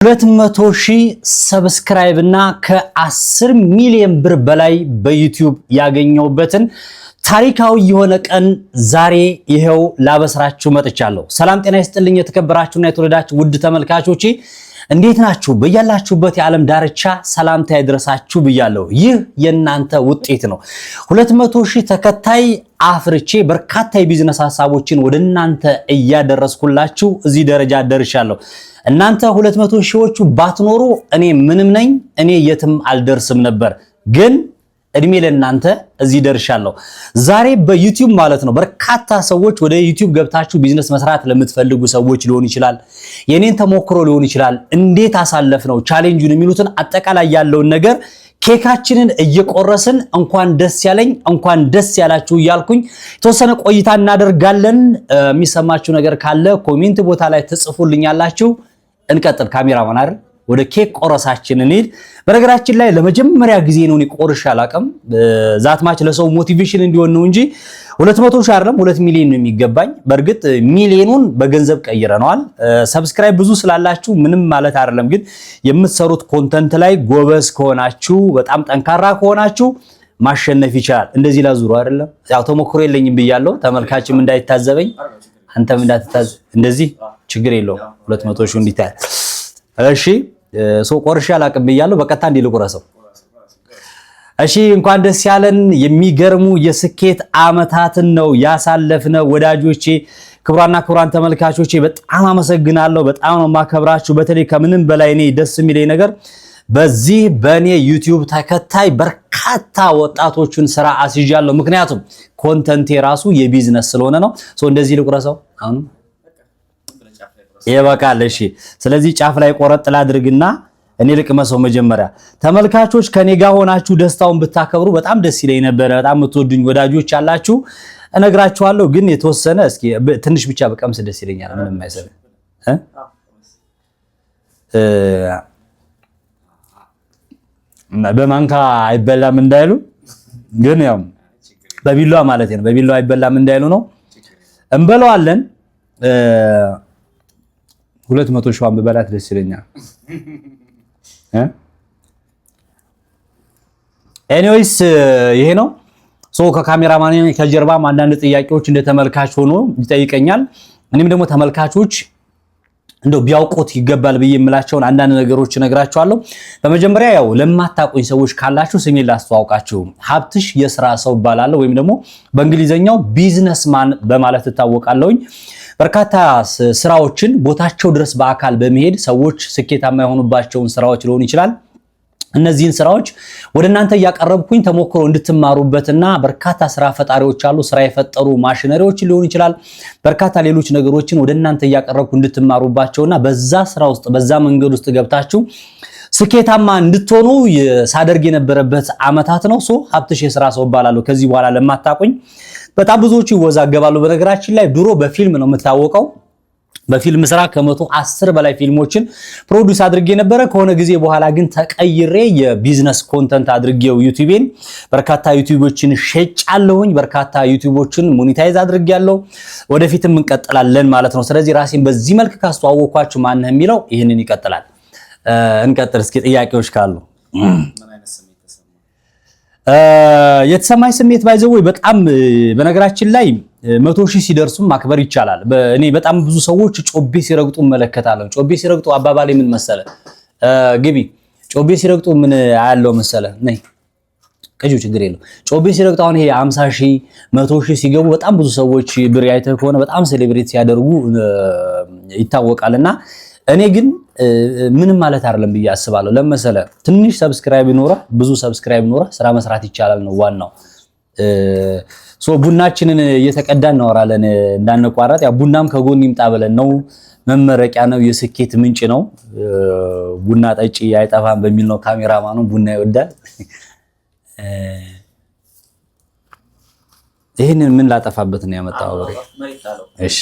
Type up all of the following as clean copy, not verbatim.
200,000 ሰብስክራይብ እና ከ10 ሚሊዮን ብር በላይ በዩቲዩብ ያገኘውበትን ታሪካዊ የሆነ ቀን ዛሬ ይሄው ላበስራችሁ መጥቻለሁ። ሰላም ጤና ይስጥልኝ የተከበራችሁና የተወደዳችሁ ውድ ተመልካቾቼ እንዴት ናችሁ? በያላችሁበት የዓለም ዳርቻ ሰላምታ ይድረሳችሁ ብያለሁ። ይህ የናንተ ውጤት ነው። 200,000 ተከታይ አፍርቼ በርካታ የቢዝነስ ሐሳቦችን ወደናንተ እያደረስኩላችሁ እዚህ ደረጃ ደርሻለሁ። እናንተ 200,000ዎቹ ባትኖሩ እኔ ምንም ነኝ፣ እኔ የትም አልደርስም ነበር። ግን እድሜ ለእናንተ እዚህ ደርሻለሁ። ዛሬ በዩቲዩብ ማለት ነው በርካታ ሰዎች ወደ ዩቲዩብ ገብታችሁ ቢዝነስ መስራት ለምትፈልጉ ሰዎች ሊሆን ይችላል፣ የኔን ተሞክሮ ሊሆን ይችላል፣ እንዴት አሳለፍ ነው ቻሌንጁን የሚሉትን አጠቃላይ ያለውን ነገር ኬካችንን እየቆረስን እንኳን ደስ ያለኝ እንኳን ደስ ያላችሁ እያልኩኝ የተወሰነ ቆይታ እናደርጋለን። የሚሰማችሁ ነገር ካለ ኮሜንት ቦታ ላይ ትጽፉልኛላችሁ። እንቀጥል። ካሜራማን አይደል? ወደ ኬክ ቆረሳችን እንሂድ። በነገራችን ላይ ለመጀመሪያ ጊዜ ነው እኔ ቆርሼ አላውቅም። ዛትማች ለሰው ሞቲቬሽን እንዲሆን ነው እንጂ 200,000 አይደለም 2 ሚሊዮን ነው የሚገባኝ። በእርግጥ ሚሊዮኑን በገንዘብ ቀይረነዋል። ሰብስክራይብ ብዙ ስላላችሁ ምንም ማለት አይደለም። ግን የምትሰሩት ኮንተንት ላይ ጎበዝ ከሆናችሁ በጣም ጠንካራ ከሆናችሁ ማሸነፍ ይችላል። እንደዚህ ላዙሩ አይደለም። ያው ተሞክሮ የለኝም ብያለሁ። ተመልካችም እንዳይታዘበኝ አንተም እንዳትታዘብ። እንደዚህ ችግር የለውም 200,000 እንዲታይ። እሺ ሶ ቆርሼ አላውቅም ብያለሁ። በቀጥታ እንዲልቁረሰው። እሺ እንኳን ደስ ያለን። የሚገርሙ የስኬት አመታትን ነው ያሳለፍነው ወዳጆቼ። ክቡራና ክቡራን ተመልካቾቼ በጣም አመሰግናለሁ። በጣም ነው ማከብራችሁ። በተለይ ከምንም በላይ እኔ ደስ የሚለኝ ነገር በዚህ በእኔ ዩቲዩብ ተከታይ በርካታ ወጣቶችን ስራ አስይዣለሁ። ምክንያቱም ኮንተንቴ ራሱ የቢዝነስ ስለሆነ ነው። ሶ እንደዚህ ልቁረሰው አሁን ይበቃል። እሺ ስለዚህ ጫፍ ላይ ቆረጥ ላድርግና እኔ ልቅመሰው። መጀመሪያ ተመልካቾች ከኔ ጋር ሆናችሁ ደስታውን ብታከብሩ በጣም ደስ ይለኝ ነበር። በጣም የምትወዱኝ ወዳጆች አላችሁ፣ እነግራችኋለሁ። ግን የተወሰነ እስኪ ትንሽ ብቻ በቀምስ ደስ ይለኛል። ምንም አይሰብም በማንካ አይበላም እንዳይሉ፣ ግን ያው በቢላዋ ማለት ነው። በቢላዋ አይበላም እንዳይሉ ነው። እንበለዋለን። 200,000 በበላት ደስ ይለኛል። ኤኒዌይስ ይሄ ነው። ሶ ከካሜራማን ከጀርባም አንዳንድ ጥያቄዎች እንደተመልካች ሆኖ ይጠይቀኛል። እኔም ደግሞ ተመልካቾች እንደው ቢያውቁት ይገባል ብዬ የምላቸውን አንዳንድ ነገሮች እነግራችኋለሁ። በመጀመሪያ ያው ለማታውቁኝ ሰዎች ካላችሁ ስሜን ላስተዋውቃችሁ። ሀብትሽ የስራ ሰው እባላለሁ፣ ወይም ደግሞ በእንግሊዘኛው ቢዝነስማን በማለት እታወቃለሁኝ። በርካታ ስራዎችን ቦታቸው ድረስ በአካል በመሄድ ሰዎች ስኬታማ የሆኑባቸውን ስራዎች ሊሆን ይችላል። እነዚህን ስራዎች ወደ እናንተ እያቀረብኩኝ ተሞክሮ እንድትማሩበትና በርካታ ስራ ፈጣሪዎች አሉ፣ ስራ የፈጠሩ ማሽነሪዎች ሊሆን ይችላል። በርካታ ሌሎች ነገሮችን ወደ እናንተ እያቀረብኩ እንድትማሩባቸውና በዛ ስራ ውስጥ በዛ መንገድ ውስጥ ገብታችሁ ስኬታማ እንድትሆኑ ሳደርግ የነበረበት አመታት ነው። ሶ ሀብትሽ የስራ ሰው እባላለሁ። ከዚህ በኋላ ለማታውቁኝ በጣም ብዙዎቹ ይወዛገባሉ። በነገራችን ላይ ድሮ በፊልም ነው የምታወቀው። በፊልም ስራ ከ110 በላይ ፊልሞችን ፕሮዲዩስ አድርጌ ነበር። ከሆነ ጊዜ በኋላ ግን ተቀይሬ የቢዝነስ ኮንተንት አድርጌው ዩቲዩብን በርካታ ዩቲዩቦችን ሸጫለሁኝ። በርካታ ዩቲዩቦችን ሞኔታይዝ አድርጌያለሁ። ወደፊትም እንቀጥላለን ማለት ነው። ስለዚህ ራሴን በዚህ መልክ ካስተዋወቅኳችሁ ማን ነው የሚለው ይሄንን ይቀጥላል። እንቀጥል እስኪ ጥያቄዎች ካሉ። የተሰማኝ ስሜት ባይዘው በጣም በነገራችን ላይ 100,000 ሲደርሱ ማክበር ይቻላል። እኔ በጣም ብዙ ሰዎች ጮቤ ሲረግጡ መለከታለሁ። ጮቤ ሲረግጡ አባባሌ ምን መሰለ? ግቢ ጮቤ ሲረግጡ ምን አያለው መሰለ? ነይ ከጁ ችግር የለው። ጮቤ ሲረግጡ አሁን ይሄ 50,000 100,000 ሲገቡ በጣም ብዙ ሰዎች ብር ያይተህ ከሆነ በጣም ሴሌብሬት ሲያደርጉ ይታወቃልና እኔ ግን ምንም ማለት አይደለም ብዬ አስባለሁ። ለምሳሌ ትንሽ ሰብስክራይብ ይኖራ ብዙ ሰብስክራይብ ይኖራ ስራ መስራት ይቻላል ነው ዋናው። ሶ ቡናችንን እየተቀዳን እናወራለን እንዳንቋረጥ። ያው ቡናም ከጎን ይምጣ ብለን ነው። መመረቂያ ነው፣ የስኬት ምንጭ ነው። ቡና ጠጪ አይጠፋም በሚል ነው ካሜራማኑ ቡና ይወዳል። ይሄንን ምን ላጠፋበት ነው ያመጣው ወሬ? እሺ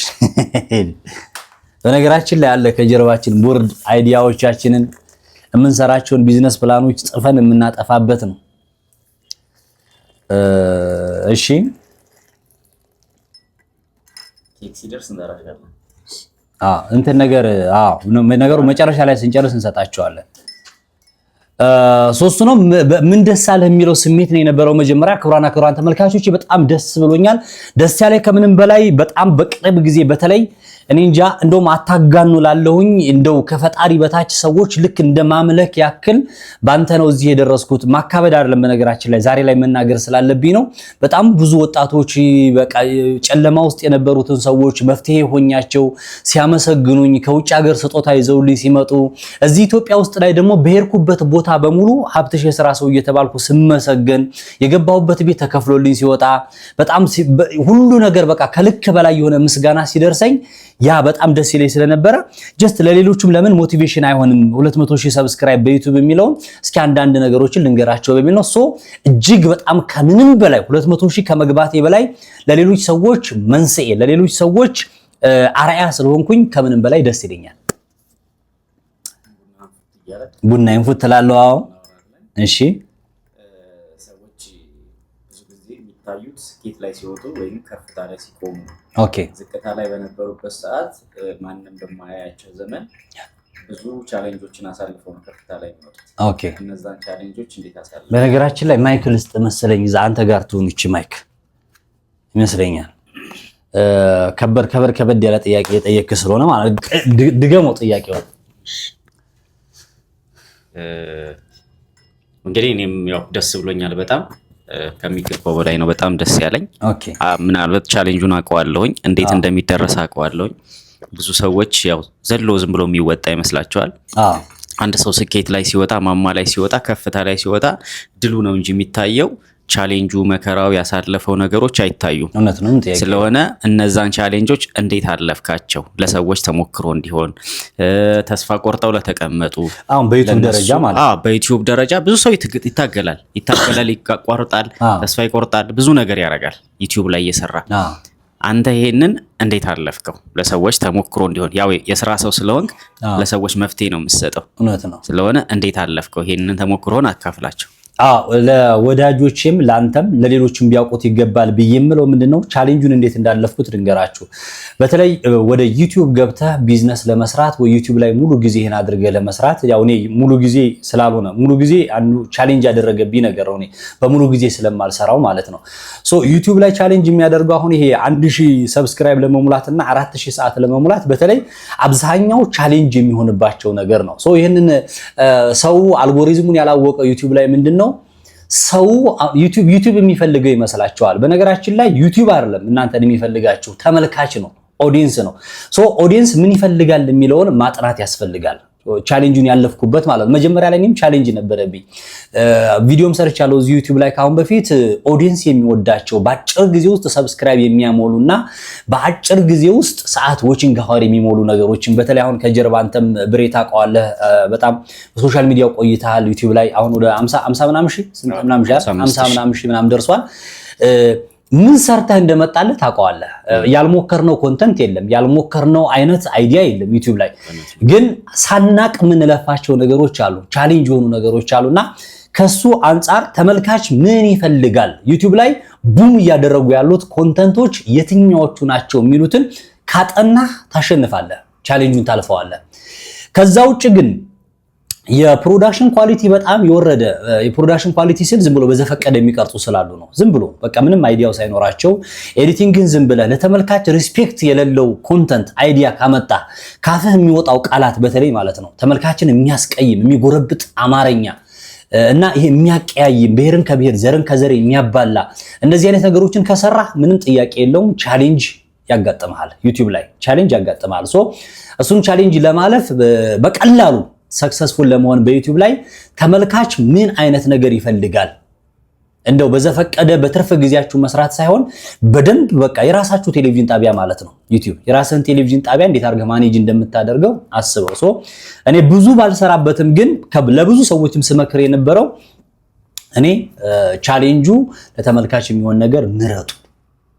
በነገራችን ላይ አለ ከጀርባችን ቦርድ አይዲያዎቻችንን የምንሰራቸውን ቢዝነስ ፕላኖች ጽፈን የምናጠፋበት ነው። እሺ ኬክ ሲደርስ እንዳራሻለን። እንትን ነገሩ መጨረሻ ላይ ስንጨርስ እንሰጣቸዋለን። ሶስቱ ነው ምን ደስ አለህ የሚለው ስሜት ነው የነበረው። መጀመሪያ ክቡራን ተመልካቾች በጣም ደስ ብሎኛል። ደስ ያለኝ ከምንም በላይ በጣም በቅርብ ጊዜ በተለይ እኔ እንጃ እንደውም አታጋኑ ላለሁኝ እንደው ከፈጣሪ በታች ሰዎች ልክ እንደማምለክ ያክል ባንተ ነው እዚህ የደረስኩት። ማካበድ አይደለም በነገራችን ላይ ዛሬ ላይ መናገር ስላለብኝ ነው። በጣም ብዙ ወጣቶች በቃ ጨለማ ውስጥ የነበሩትን ሰዎች መፍትሄ ሆኛቸው ሲያመሰግኑኝ ከውጭ ሀገር ስጦታ ይዘውልኝ ሲመጡ እዚህ ኢትዮጵያ ውስጥ ላይ ደግሞ በሄድኩበት ቦታ በሙሉ ሀብትሽ የሥራ ሰው እየተባልኩ ስመሰገን የገባሁበት ቤት ተከፍሎልኝ ሲወጣ በጣም ሁሉ ነገር በቃ ከልክ በላይ የሆነ ምስጋና ሲደርሰኝ ያ በጣም ደስ ይለኝ ስለነበረ ጀስት ለሌሎችም ለምን ሞቲቬሽን አይሆንም 200,000 ሰብስክራይብ በዩቲዩብ የሚለው እስኪ አንዳንድ ነገሮችን ልንገራቸው በሚል ነው። ሶ እጅግ በጣም ከምንም በላይ 200,000 ከመግባቴ በላይ ለሌሎች ሰዎች መንስኤ ለሌሎች ሰዎች አርአያ ስለሆንኩኝ ከምንም በላይ ደስ ይለኛል። ቡና ይንፉት ተላለው። እሺ ሰዎች ብዙ ጊዜ የሚታዩት ስኬት ላይ ሲወጡ ወይም ከፍታ ላይ ሲቆሙ ኦኬ ዝቅታ ላይ በነበሩበት ሰዓት ማንንም በማያያቸው ዘመን ብዙ ቻሌንጆችን አሳልፈው ነው ከፍታ ላይ የሚወጡት። ኦኬ እነዛን ቻሌንጆች እንዴት አሳልፈው? በነገራችን ላይ ማይክል ውስጥ መሰለኝ እዛ አንተ ጋር ትሆን እቺ ማይክ ይመስለኛል። ከበድ ያለ ጥያቄ የጠየቅ ስለሆነ ማለት ድገመው ጥያቄው። እንግዲህ እኔም ያው ደስ ብሎኛል በጣም ከሚገባው በላይ ነው በጣም ደስ ያለኝ። ኦኬ ምናልባት ቻሌንጁን አውቀዋለሁኝ እንዴት እንደሚደረስ አውቀዋለሁኝ። ብዙ ሰዎች ያው ዘሎ ዝም ብሎ የሚወጣ ይመስላቸዋል። አንድ ሰው ስኬት ላይ ሲወጣ ማማ ላይ ሲወጣ ከፍታ ላይ ሲወጣ ድሉ ነው እንጂ የሚታየው ቻሌንጁ መከራው ያሳለፈው ነገሮች አይታዩም። እውነት ነው። ስለሆነ እነዛን ቻሌንጆች እንዴት አለፍካቸው ለሰዎች ተሞክሮ እንዲሆን ተስፋ ቆርጠው ለተቀመጡ አሁን በዩቲዩብ ደረጃ ማለት በዩቲዩብ ደረጃ ብዙ ሰው ይታገላል፣ ይቋርጣል፣ ተስፋ ይቆርጣል፣ ብዙ ነገር ያደርጋል ዩቲዩብ ላይ እየሰራ። አንተ ይሄንን እንዴት አለፍከው ለሰዎች ተሞክሮ እንዲሆን? ያው የሥራ ሰው ስለሆንክ ለሰዎች መፍትሄ ነው የምትሰጠው። እውነት ነው። ስለሆነ እንዴት አለፍከው ይሄንን ተሞክሮን አካፍላቸው። ለወዳጆችም ላንተም ለሌሎችም ቢያውቁት ይገባል ብዬ የምለው ምንድነው ቻሌንጁን እንዴት እንዳለፍኩት ልንገራችሁ። በተለይ ወደ ዩቲዩብ ገብተህ ቢዝነስ ለመስራት ወይ ዩቲዩብ ላይ ሙሉ ጊዜህን አድርገህ ለመስራት ያው እኔ ሙሉ ጊዜ ስላልሆነ ሙሉ ጊዜ አንዱ ቻሌንጅ ያደረገብኝ ነገር ነው። እኔ በሙሉ ጊዜ ስለማልሰራው ማለት ነው። ሶ ዩቲዩብ ላይ ቻሌንጅ የሚያደርገው አሁን ይሄ 1000 ሰብስክራይብ ለመሙላትና 4000 ሰዓት ለመሙላት በተለይ አብዛኛው ቻሌንጅ የሚሆንባቸው ነገር ነው። ሶ ይሄንን ሰው አልጎሪዝሙን ያላወቀው ዩቲዩብ ላይ ምንድነው ሰው ዩቲዩብ የሚፈልገው ይመስላችኋል? በነገራችን ላይ ዩቲዩብ አይደለም እናንተን የሚፈልጋችሁ ተመልካች ነው፣ ኦዲየንስ ነው። ሶ ኦዲየንስ ምን ይፈልጋል የሚለውን ማጥናት ያስፈልጋል። ቻሌንጁን ያለፍኩበት ማለት ነው። መጀመሪያ ላይ እኔም ቻሌንጅ ነበረብኝ። ቪዲዮም ሰርቻለሁ እዚህ ዩቲዩብ ላይ ካሁን በፊት ኦዲየንስ የሚወዳቸው በአጭር ጊዜ ውስጥ ሰብስክራይብ የሚያሞሉና በአጭር ጊዜ ውስጥ ሰዓት ዎቺንግ አወር የሚሞሉ ነገሮችን በተለይ አሁን ከጀርባ አንተም ብሬ ታውቀዋለህ፣ በጣም በሶሻል ሚዲያው ቆይተሃል። ዩቲዩብ ላይ አሁን ወደ 50 ምናምን ሺህ 50 ምናምን ሺህ ምናምን ደርሷል። ምን ሰርተህ እንደመጣልህ ታውቀዋለህ። ያልሞከርነው ኮንተንት የለም፣ ያልሞከርነው አይነት አይዲያ የለም። ዩቲዩብ ላይ ግን ሳናቅ የምንለፋቸው ነገሮች አሉ፣ ቻሌንጅ የሆኑ ነገሮች አሉና ከሱ አንጻር ተመልካች ምን ይፈልጋል፣ ዩቲዩብ ላይ ቡም እያደረጉ ያሉት ኮንተንቶች የትኛዎቹ ናቸው የሚሉትን ካጠናህ ታሸንፋለህ፣ ቻሌንጁን ታልፈዋለህ። ከዛ ውጭ ግን የፕሮዳክሽን ኳሊቲ በጣም የወረደ የፕሮዳክሽን ኳሊቲ ስል ዝም ብሎ በዘፈቀደ የሚቀርጹ ስላሉ ነው። ዝም ብሎ በቃ ምንም አይዲያው ሳይኖራቸው ኤዲቲንግን ዝም ብለህ ለተመልካች ሪስፔክት የሌለው ኮንተንት አይዲያ ካመጣ ካፍህ የሚወጣው ቃላት በተለይ ማለት ነው ተመልካችን የሚያስቀይም የሚጎረብጥ አማርኛ እና ይሄ የሚያቀያይም ብሔርን ከብሔር ዘርን ከዘር የሚያባላ እንደዚህ አይነት ነገሮችን ከሰራህ ምንም ጥያቄ የለውም ቻሌንጅ ያጋጥማል። ዩቲዩብ ላይ ቻሌንጅ ያጋጥማል። ሶ እሱን ቻሌንጅ ለማለፍ በቀላሉ ሰክሰስፉል ለመሆን በዩቲዩብ ላይ ተመልካች ምን አይነት ነገር ይፈልጋል እንደው በዘፈቀደ በትርፍ ጊዜያችሁ መስራት ሳይሆን በደንብ በቃ የራሳችሁ ቴሌቪዥን ጣቢያ ማለት ነው። ዩቲዩብ የራስህን ቴሌቪዥን ጣቢያ እንዴት አድርገህ ማኔጅ እንደምታደርገው አስበው። ሶ እኔ ብዙ ባልሰራበትም ግን ለብዙ ሰዎችም ስመክር የነበረው እኔ ቻሌንጁ ለተመልካች የሚሆን ነገር ምረጡ።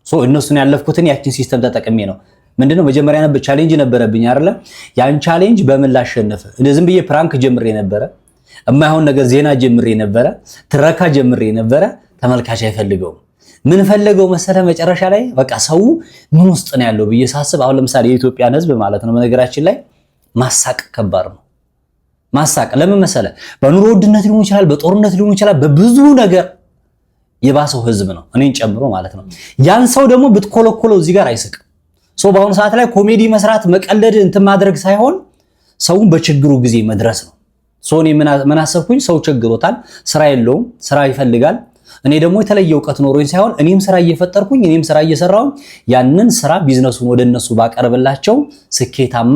ሶ እነሱን ያለፍኩትን ያችን ሲስተም ተጠቅሜ ነው። ምንድነው መጀመሪያ ነበር ቻሌንጅ ነበረብኝ አይደለ? ያን ቻሌንጅ በምን ላሸነፈ ዝም ብዬ ፕራንክ ጀምሬ ነበረ፣ የማይሆን ነገር ዜና ጀምሬ ነበረ፣ ትረካ ጀምሬ ነበረ። ተመልካች አይፈልገውም። ምን ፈለገው መሰለ መጨረሻ ላይ በቃ ሰው ምን ውስጥ ነው ያለው ብዬ ሳስብ አሁን ለምሳሌ የኢትዮጵያን ህዝብ ማለት ነው በነገራችን ላይ ማሳቅ ከባድ ነው። ማሳቅ ለምን መሰለ በኑሮ ውድነት ሊሆን ይችላል፣ በጦርነት ሊሆን ይችላል፣ በብዙ ነገር የባሰው ህዝብ ነው እኔን ጨምሮ ማለት ነው። ያን ሰው ደግሞ ብትኮለኮለው እዚህ ጋር አይስቅም። በአሁኑ ሰዓት ላይ ኮሜዲ መስራት መቀለድ እንትን ማድረግ ሳይሆን ሰውን በችግሩ ጊዜ መድረስ ነው። እኔ ምን አሰብኩኝ፣ ሰው ችግሮታል፣ ስራ የለውም፣ ስራ ይፈልጋል። እኔ ደግሞ የተለየ እውቀት ኖሮኝ ሳይሆን እኔም ስራ እየፈጠርኩኝ እኔም ስራ እየሰራሁኝ ያንን ስራ ቢዝነሱን ወደ እነሱ ባቀርብላቸው ስኬታማ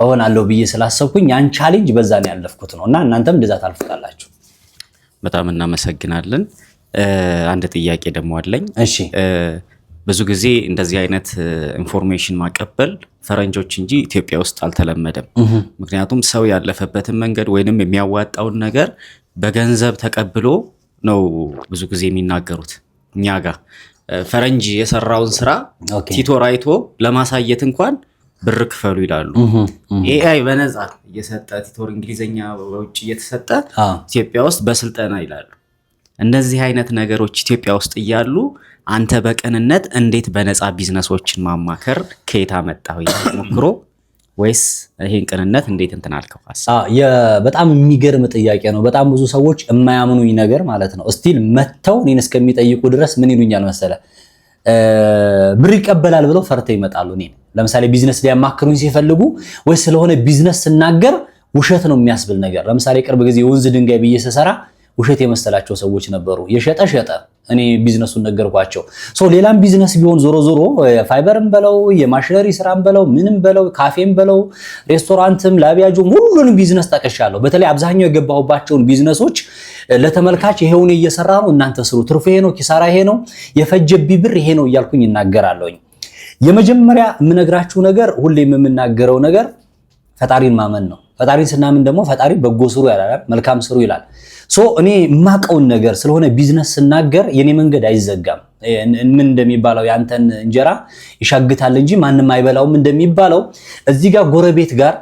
እሆናለሁ ብዬ ስላሰብኩኝ ያን ቻሌንጅ በዛ ነው ያለፍኩት ነውና እናንተም እንደዛ ታልፉታላችሁ። በጣም እናመሰግናለን። አንድ ጥያቄ ደግሞ አለኝ። እሺ ብዙ ጊዜ እንደዚህ አይነት ኢንፎርሜሽን ማቀበል ፈረንጆች እንጂ ኢትዮጵያ ውስጥ አልተለመደም። ምክንያቱም ሰው ያለፈበትን መንገድ ወይንም የሚያዋጣውን ነገር በገንዘብ ተቀብሎ ነው ብዙ ጊዜ የሚናገሩት። እኛ ጋር ፈረንጅ የሰራውን ስራ ቲቶር አይቶ ለማሳየት እንኳን ብር ክፈሉ ይላሉ። ኤአይ በነፃ እየሰጠ ቲቶር እንግሊዘኛ በውጭ እየተሰጠ ኢትዮጵያ ውስጥ በስልጠና ይላሉ። እንደዚህ አይነት ነገሮች ኢትዮጵያ ውስጥ እያሉ አንተ በቅንነት እንዴት በነፃ ቢዝነሶችን ማማከር ከየት አመጣው? ሞክሮ ወይስ ይሄን ቅንነት እንዴት እንትን አልከው? በጣም የሚገርም ጥያቄ ነው። በጣም ብዙ ሰዎች የማያምኑኝ ነገር ማለት ነው ስቲል መተው እኔን እስከሚጠይቁ ድረስ ምን ይሉኛል መሰለ ብር ይቀበላል ብለው ፈርተው ይመጣሉ። እኔ ለምሳሌ ቢዝነስ ሊያማክሩኝ ሲፈልጉ ወይ ስለሆነ ቢዝነስ ስናገር ውሸት ነው የሚያስብል ነገር ለምሳሌ ቅርብ ጊዜ ወንዝ ድንጋይ ብዬ ስሰራ ውሸት የመሰላቸው ሰዎች ነበሩ። የሸጠ እኔ ቢዝነሱን ነገርኳቸው። ሌላም ቢዝነስ ቢሆን ዞሮ ዞሮ ፋይበርም በለው የማሽነሪ ስራም በለው ምንም በለው ካፌም በለው ሬስቶራንትም ላቢያጆም ሁሉንም ቢዝነስ ጠቅሻለሁ። በተለይ አብዛኛው የገባሁባቸውን ቢዝነሶች ለተመልካች ይሄውን እየሰራ ነው እናንተ ስሩ፣ ትርፉ ይሄ ነው፣ ኪሳራ ይሄ ነው፣ የፈጀብኝ ብር ይሄ ነው እያልኩኝ እናገራለሁኝ። የመጀመሪያ የምነግራችሁ ነገር ሁሌም የምናገረው ነገር ፈጣሪን ማመን ነው። ፈጣሪን ስናምን ደግሞ ፈጣሪ በጎ ስሩ ይላል፣ መልካም ስሩ ይላል። እኔ የማውቀውን ነገር ስለሆነ ቢዝነስ ስናገር የኔ መንገድ አይዘጋም። ምን እንደሚባለው ያንተን እንጀራ ይሻግታል እንጂ ማንም አይበላውም እንደሚባለው እዚህ ጋር ጎረቤት ጋር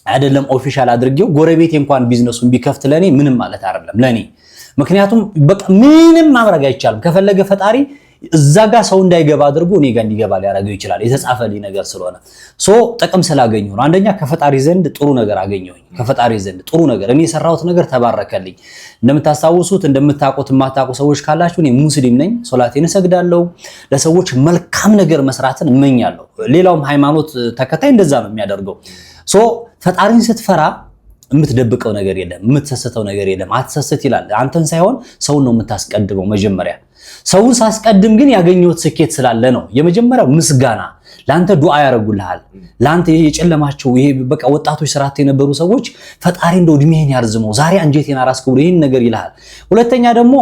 አይደለም ኦፊሻል አድርጌው ጎረቤት እንኳን ቢዝነሱን ቢከፍት ለኔ ምንም ማለት አይደለም ለኔ። ምክንያቱም በቃ ምንም ማድረግ አይቻልም። ከፈለገ ፈጣሪ እዛ ጋር ሰው እንዳይገባ አድርጎ እኔ ጋር እንዲገባ ሊያደርገው ይችላል። የተጻፈልኝ ነገር ስለሆነ ጥቅም ስላገኘሁ ነው። አንደኛ ከፈጣሪ ዘንድ ጥሩ ነገር አገኘሁኝ። ከፈጣሪ ዘንድ ጥሩ ነገር እኔ የሰራሁት ነገር ተባረከልኝ። እንደምታስታውሱት እንደምታውቁት የማታውቁ ሰዎች ካላችሁ እኔ ሙስሊም ነኝ። ሶላቴን እሰግዳለሁ። ለሰዎች መልካም ነገር መስራትን እመኛለሁ። ሌላውም ሃይማኖት ተከታይ እንደዛ ነው የሚያደርገው። ፈጣሪን ስትፈራ የምትደብቀው ነገር የለም፣ የምትሰስተው ነገር የለም። አትሰስት ይላል። አንተን ሳይሆን ሰውን ነው የምታስቀድመው መጀመሪያ። ሰውን ሳስቀድም ግን ያገኘሁት ስኬት ስላለ ነው። የመጀመሪያው ምስጋና፣ ላንተ ዱዓ ያደርጉልሃል። ላንተ የጨለማቸው ይሄ በቃ ወጣቶች ስራት የነበሩ ሰዎች ፈጣሪ እንደው እድሜህን ያርዝመው ዛሬ አንጀቴን አራስከው ይሄን ነገር ይልሃል። ሁለተኛ ደግሞ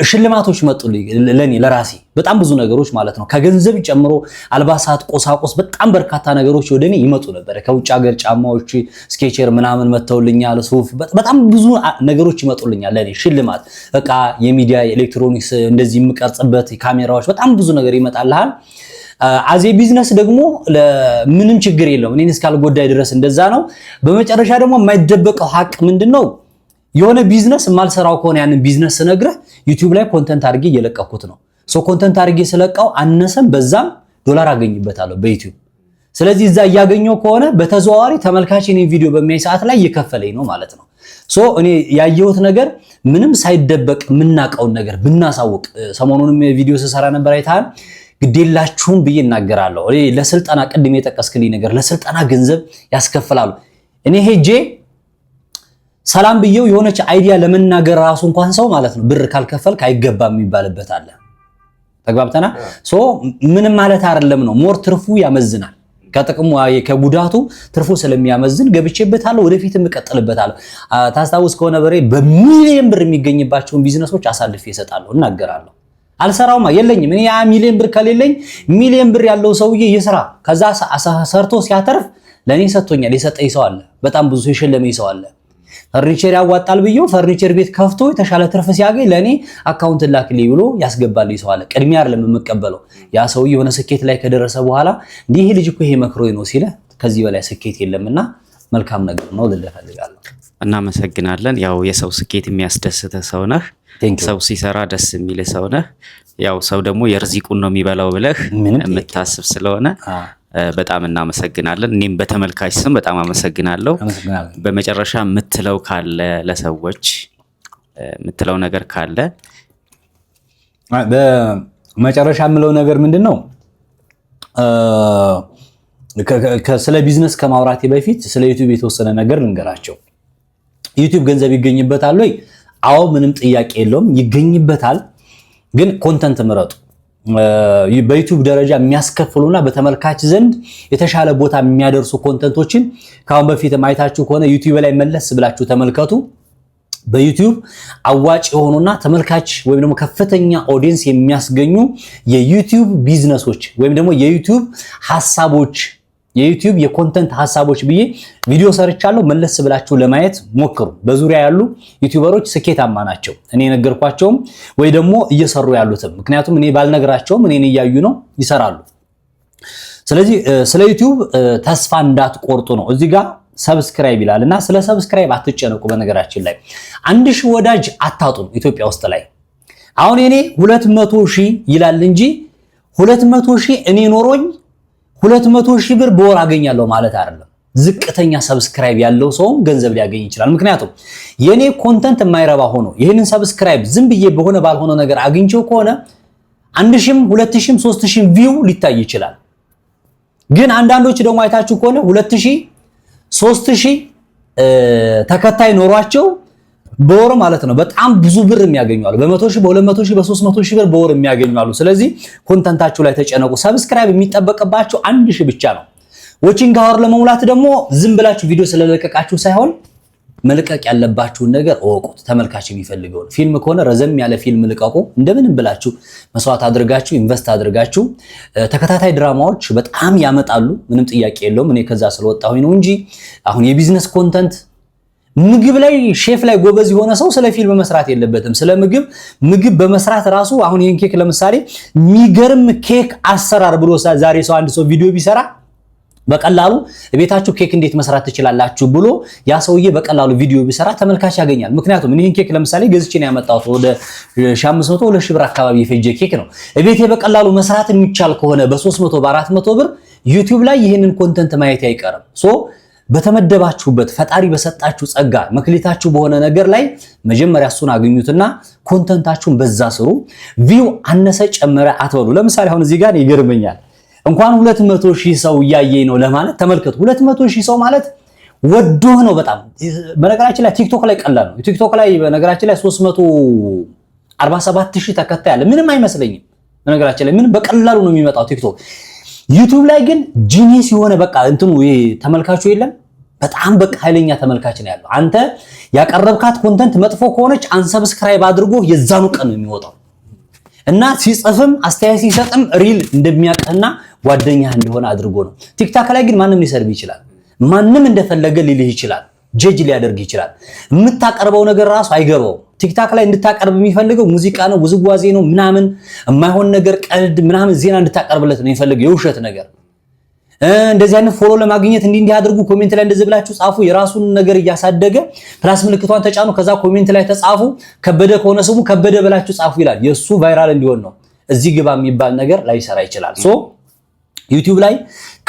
ሽልማቶች መጡልኝ ለኔ ለራሴ በጣም ብዙ ነገሮች ማለት ነው። ከገንዘብ ጨምሮ አልባሳት፣ ቁሳቁስ በጣም በርካታ ነገሮች ወደኔ ይመጡ ነበር። ከውጭ ሀገር ጫማዎች፣ ስኬቸር ምናምን መተውልኛል። ሱፍ በጣም ብዙ ነገሮች ይመጡልኛል ለኔ ሽልማት። በቃ የሚዲያ ኤሌክትሮኒክስ እንደዚህ የምቀርጽበት ካሜራዎች በጣም ብዙ ነገር ይመጣልሃል። አዜ ቢዝነስ ደግሞ ምንም ችግር የለውም እኔን እስካልጎዳይ ድረስ እንደዛ ነው። በመጨረሻ ደግሞ የማይደበቀው ሀቅ ምንድነው? የሆነ ቢዝነስ ማልሰራው ከሆነ ያንን ቢዝነስ ስነግርህ ዩቲዩብ ላይ ኮንተንት አድርጌ እየለቀኩት ነው። ኮንተንት አድርጌ ስለቀው አነሰም በዛም ዶላር አገኝበታለሁ በዩቲዩብ። ስለዚህ እዛ እያገኘው ከሆነ በተዘዋዋሪ ተመልካች እኔ ቪዲዮ በሚያይ ሰዓት ላይ እየከፈለኝ ነው ማለት ነው። እኔ ያየሁት ነገር ምንም ሳይደበቅ የምናውቀውን ነገር ብናሳውቅ፣ ሰሞኑንም ቪዲዮ ስሰራ ነበር አይተሃል። ግዴላችሁም ብዬ እናገራለሁ። ለስልጠና ቅድም የጠቀስክልኝ ነገር ለስልጠና ገንዘብ ያስከፍላሉ። እኔ ሄጄ ሰላም ብየው የሆነች አይዲያ ለመናገር ራሱ እንኳን ሰው ማለት ነው ብር ካልከፈልክ አይገባም የሚባልበት አለ። ተግባብተና ምንም ማለት አይደለም ነው። ሞር ትርፉ ያመዝናል ከጥቅሙ ከጉዳቱ ትርፉ ስለሚያመዝን ገብቼበታለሁ፣ ወደፊትም እቀጥልበታለሁ። ታስታውስ ከሆነ በሚሊዮን ብር የሚገኝባቸውን ቢዝነሶች አሳልፌ እሰጣለሁ፣ እናገራለሁ። አልሰራውማ የለኝም። እኔ ያ ሚሊዮን ብር ከሌለኝ ሚሊዮን ብር ያለው ሰውዬ ይስራ፣ ከዛ ሰርቶ ሲያተርፍ ለኔ ሰጥቶኛል። የሰጠኝ ሰው አለ፣ በጣም ብዙ የሸለመኝ ሰው አለ። ፈርኒቸር ያዋጣል ብየው ፈርኒቸር ቤት ከፍቶ የተሻለ ትርፍ ሲያገኝ ለኔ አካውንት ላክልኝ ብሎ ያስገባልኝ ሰው አለ። ቅድሚያ አይደለም የምቀበለው። ያ ሰው የሆነ ስኬት ላይ ከደረሰ በኋላ ይሄ ልጅ እኮ ይሄ መክሮኝ ነው ሲለ ከዚህ በላይ ስኬት የለምና መልካም ነገር ነው ልልህ ፈልጋለሁ። እናመሰግናለን። ያው የሰው ስኬት የሚያስደስተ ሰው ነህ። ሰው ሲሰራ ደስ የሚል ሰው ነህ። ያው ሰው ደግሞ የርዚቁን ነው የሚበላው ብለህ የምታስብ ስለሆነ በጣም እናመሰግናለን። እኔም በተመልካች ስም በጣም አመሰግናለሁ። በመጨረሻ የምትለው ካለ ለሰዎች የምትለው ነገር ካለ? በመጨረሻ የምለው ነገር ምንድነው? ስለ ቢዝነስ ከማውራቴ በፊት ስለ ዩቲዩብ የተወሰነ ነገር ልንገራቸው። ዩቲዩብ ገንዘብ ይገኝበታል ወይ? አዎ፣ ምንም ጥያቄ የለውም፣ ይገኝበታል። ግን ኮንተንት ምረጡ። በዩቲዩብ ደረጃ የሚያስከፍሉና በተመልካች ዘንድ የተሻለ ቦታ የሚያደርሱ ኮንተንቶችን ካሁን በፊት ማየታችሁ ከሆነ ዩቲዩብ ላይ መለስ ብላችሁ ተመልከቱ። በዩቲዩብ አዋጭ የሆኑና ተመልካች ወይም ደግሞ ከፍተኛ ኦዲየንስ የሚያስገኙ የዩቲዩብ ቢዝነሶች ወይም ደግሞ የዩቲዩብ ሐሳቦች፣ የዩቲዩብ የኮንተንት ሐሳቦች ብዬ ቪዲዮ ሰርቻለሁ። መለስ ብላችሁ ለማየት ሞክሩ። በዙሪያ ያሉ ዩቲዩበሮች ስኬታማ ናቸው፣ እኔ ነገርኳቸውም ወይ ደግሞ እየሰሩ ያሉትም። ምክንያቱም እኔ ባልነግራቸውም እኔን እያዩ ነው፣ ይሰራሉ። ስለዚህ ስለ ዩቲዩብ ተስፋ እንዳትቆርጡ ነው። እዚህ ጋር ሰብስክራይብ ይላል እና ስለ ሰብስክራይብ አትጨነቁ። በነገራችን ላይ 1000 ወዳጅ አታጡም ኢትዮጵያ ውስጥ ላይ። አሁን እኔ 200,000 ይላል እንጂ 200,000 እኔ ኖሮኝ 200,000 ብር በወር አገኛለሁ ማለት አይደለም። ዝቅተኛ ሰብስክራይብ ያለው ሰው ገንዘብ ሊያገኝ ይችላል። ምክንያቱም የኔ ኮንተንት የማይረባ ሆኖ ይህንን ሰብስክራይብ ዝም ብዬ በሆነ ባልሆነ ነገር አግኝቼው ከሆነ 1000፣ 2000፣ 3000 ቪው ሊታይ ይችላል። ግን አንዳንዶች ደግሞ አይታችሁ ከሆነ 2000፣ 3000 ተከታይ ኖሯቸው በወር ማለት ነው በጣም ብዙ ብር የሚያገኙ አሉ። በ100,000፣ በ200,000፣ በ300,000 ብር በወር የሚያገኙ አሉ። ስለዚህ ኮንተንታችሁ ላይ ተጨነቁ። ሰብስክራይብ የሚጠበቅባችሁ 1000 ብቻ ነው። ዎቺንግ አወር ለመሙላት ደግሞ ዝም ብላችሁ ቪዲዮ ስለለቀቃችሁ ሳይሆን መልቀቅ ያለባችሁን ነገር እወቁት። ተመልካች የሚፈልገው ፊልም ከሆነ ረዘም ያለ ፊልም ልቀቁ። እንደምንም ብላችሁ መስዋዕት አድርጋችሁ ኢንቨስት አድርጋችሁ ተከታታይ ድራማዎች በጣም ያመጣሉ። ምንም ጥያቄ የለውም። እኔ ከዛ ስለወጣሁኝ ነው እንጂ አሁን የቢዝነስ ኮንተንት ምግብ ላይ ሼፍ ላይ ጎበዝ የሆነ ሰው ስለ ፊልም መስራት የለበትም። ስለ ምግብ በመስራት ራሱ አሁን ይሄን ኬክ ለምሳሌ የሚገርም ኬክ አሰራር ብሎ ዛሬ ሰው አንድ ሰው ቪዲዮ ቢሰራ በቀላሉ ቤታችሁ ኬክ እንዴት መስራት ትችላላችሁ ብሎ ያ ሰውዬ በቀላሉ ቪዲዮ ቢሰራ ተመልካች ያገኛል። ምክንያቱም ይሄን ኬክ ለምሳሌ ገዝቼ ነው ያመጣሁት። ወደ 1500 2,000 ብር አካባቢ የፈጀ ኬክ ነው። ቤቴ በቀላሉ መስራት የሚቻል ከሆነ በ300 በ400 ብር ዩቲዩብ ላይ ይሄንን ኮንተንት ማየት አይቀርም። በተመደባችሁበት ፈጣሪ በሰጣችሁ ጸጋ መክሊታችሁ በሆነ ነገር ላይ መጀመሪያ እሱን አግኙትና ኮንተንታችሁን በዛ ስሩ። ቪው አነሰ ጨመረ አትበሉ። ለምሳሌ አሁን እዚህ ጋር ይገርመኛል። እንኳን 200,000 ሰው እያየኝ ነው ለማለት ተመልከቱ። 200,000 ሰው ማለት ወዶህ ነው በጣም። በነገራችን ላይ ቲክቶክ ላይ ቀላል ነው። ቲክቶክ ላይ በነገራችን ላይ 347,000 ተከታይ አለ። ምንም አይመስለኝም። በነገራችን ላይ ምንም በቀላሉ ነው የሚመጣው ቲክቶክ። ዩቲዩብ ላይ ግን ጂኒስ የሆነ በቃ እንትኑ ይሄ ተመልካቹ የለም። በጣም በቃ ኃይለኛ ተመልካች ነው ያለው። አንተ ያቀረብካት ኮንተንት መጥፎ ከሆነች አንሰብስክራይብ አድርጎ የዛኑ ቀን ነው የሚወጣው እና ሲጽፍም አስተያየት ሲሰጥም ሪል እንደሚያቀና ጓደኛህ እንደሆነ አድርጎ ነው። ቲክታክ ላይ ግን ማንም ሊሰርብ ይችላል። ማንም እንደፈለገ ሊልህ ይችላል። ጀጅ ሊያደርግ ይችላል። የምታቀርበው ነገር ራሱ አይገባው። ቲክታክ ላይ እንድታቀርብ የሚፈልገው ሙዚቃ ነው፣ ውዝዋዜ ነው፣ ምናምን የማይሆን ነገር ቀልድ ምናምን ዜና እንድታቀርብለት ነው የሚፈልገው፣ የውሸት ነገር። እንደዚህ አይነት ፎሎ ለማግኘት እንዲህ አድርጉ፣ ኮሜንት ላይ እንደዚህ ብላችሁ ጻፉ። የራሱን ነገር እያሳደገ ፕላስ ምልክቷን ተጫኑ፣ ከዛ ኮሜንት ላይ ተጻፉ። ከበደ ከሆነ ስሙ ከበደ ብላችሁ ጻፉ ይላል። የሱ ቫይራል እንዲሆን ነው። እዚህ ግባ የሚባል ነገር ላይሰራ ይችላል። ዩቲዩብ ላይ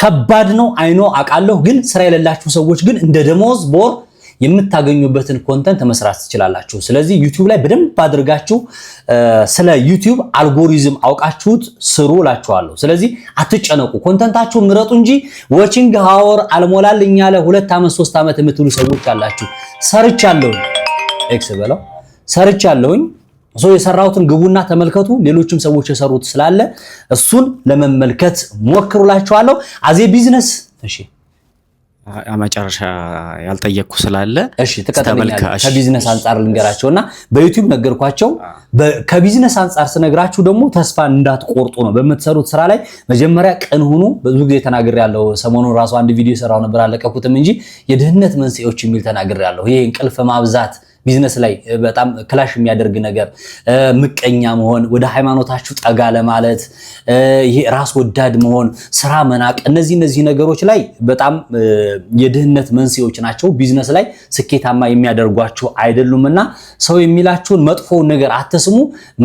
ከባድ ነው አይኖ አውቃለሁ። ግን ስራ የሌላችሁ ሰዎች ግን እንደ ደሞዝ በወር የምታገኙበትን ኮንተንት መስራት ትችላላችሁ። ስለዚህ ዩቲዩብ ላይ በደንብ አድርጋችሁ ስለ ዩቲዩብ አልጎሪዝም አውቃችሁት ስሩ እላችኋለሁ። ስለዚህ አትጨነቁ፣ ኮንተንታችሁን ምረጡ እንጂ ዎቺንግ አወር አልሞላልኝ ያለ 2 ዓመት 3 ዓመት የምትሉ ሰዎች አላችሁ። ሰርቻለሁ ኤክስ በለው ሰርቻለሁኝ የሰራሁትን ግቡና ተመልከቱ። ሌሎችም ሰዎች የሰሩት ስላለ እሱን ለመመልከት ሞክሩላችኋለሁ። አዜ ቢዝነስ እሺ መጨረሻ ያልጠየቅኩ ስላለ እሺ ተከታተሉኝ። ከቢዝነስ አንፃር ልንገራቸውና በዩቲዩብ ነገርኳቸው። ከቢዝነስ አንፃር ስነግራችሁ ደግሞ ተስፋ እንዳትቆርጡ ነው። በምትሰሩት ስራ ላይ መጀመሪያ ቀን ሁኑ። ብዙ ጊዜ ተናግሬያለሁ። ሰሞኑን ራሱ አንድ ቪዲዮ ሰራው ነበር አለቀኩትም እንጂ የድህነት መንስኤዎች የሚል ተናግሬያለሁ። ይሄ እንቅልፍ ማብዛት ቢዝነስ ላይ በጣም ክላሽ የሚያደርግ ነገር ምቀኛ መሆን፣ ወደ ሃይማኖታችሁ ጠጋ ለማለት ይሄ ራስ ወዳድ መሆን፣ ስራ መናቅ፣ እነዚህ ነገሮች ላይ በጣም የድህነት መንስኤዎች ናቸው። ቢዝነስ ላይ ስኬታማ የሚያደርጓችሁ አይደሉምና ሰው የሚላችሁን መጥፎ ነገር አትስሙ።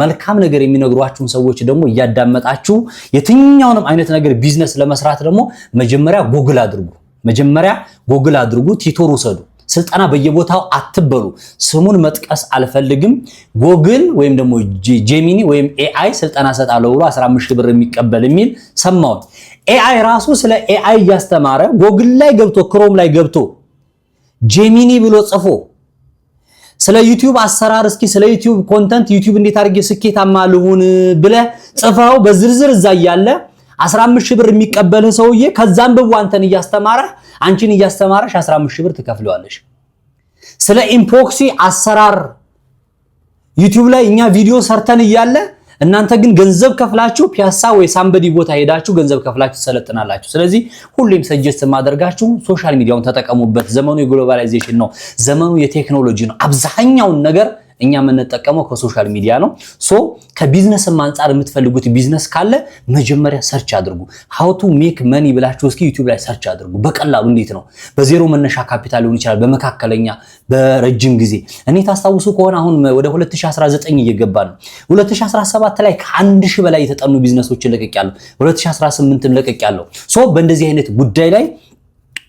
መልካም ነገር የሚነግሯችሁን ሰዎች ደግሞ እያዳመጣችሁ የትኛውንም አይነት ነገር ቢዝነስ ለመስራት ደግሞ መጀመሪያ ጎግል አድርጉ፣ ቲቶር ውሰዱ። ስልጠና በየቦታው አትበሉ። ስሙን መጥቀስ አልፈልግም። ጎግል ወይም ደግሞ ጄሚኒ ወይም ኤአይ ስልጠና ሰጣለው ብሎ 15 ብር የሚቀበል የሚል ሰማው። ኤአይ ራሱ ስለ ኤአይ እያስተማረ ጎግል ላይ ገብቶ ክሮም ላይ ገብቶ ጄሚኒ ብሎ ጽፎ ስለ ዩቲዩብ አሰራር እስኪ ስለ ዩቲዩብ ኮንተንት ዩቲዩብ እንዴት አድርጌ ስኬታማ ልሁን ብለህ ጽፈው በዝርዝር እዛ ያለ 15 ብር የሚቀበልህ ሰውዬ ከዛም በው አንተን እያስተማረህ አንቺን እያስተማረሽ 15 ብር ትከፍለዋለሽ። ስለ ኢምፖክሲ አሰራር ዩቲዩብ ላይ እኛ ቪዲዮ ሰርተን እያለ እናንተ ግን ገንዘብ ከፍላችሁ ፒያሳ ወይ ሳምበዲ ቦታ ሄዳችሁ ገንዘብ ከፍላችሁ ሰለጥናላችሁ። ስለዚህ ሁሌም ሰጀስት ማደርጋችሁ ሶሻል ሚዲያውን ተጠቀሙበት። ዘመኑ የግሎባላይዜሽን ነው። ዘመኑ የቴክኖሎጂ ነው። አብዛኛውን ነገር እኛ የምንጠቀመው ከሶሻል ሚዲያ ነው። ሶ ከቢዝነስም አንፃር የምትፈልጉት ቢዝነስ ካለ መጀመሪያ ሰርች አድርጉ። how to make money ብላችሁ እስኪ ዩቲዩብ ላይ ሰርች አድርጉ። በቀላሉ እንዴት ነው በዜሮ መነሻ ካፒታል ሊሆን ይችላል፣ በመካከለኛ በረጅም ጊዜ። እኔ ታስታውሱ ከሆነ አሁን ወደ 2019 እየገባ ነው። 2017 ላይ ከ1000 በላይ የተጠኑ ቢዝነሶችን ለቀቅያለሁ። 2018ም ለቀቅያለሁ። ሶ በእንደዚህ አይነት ጉዳይ ላይ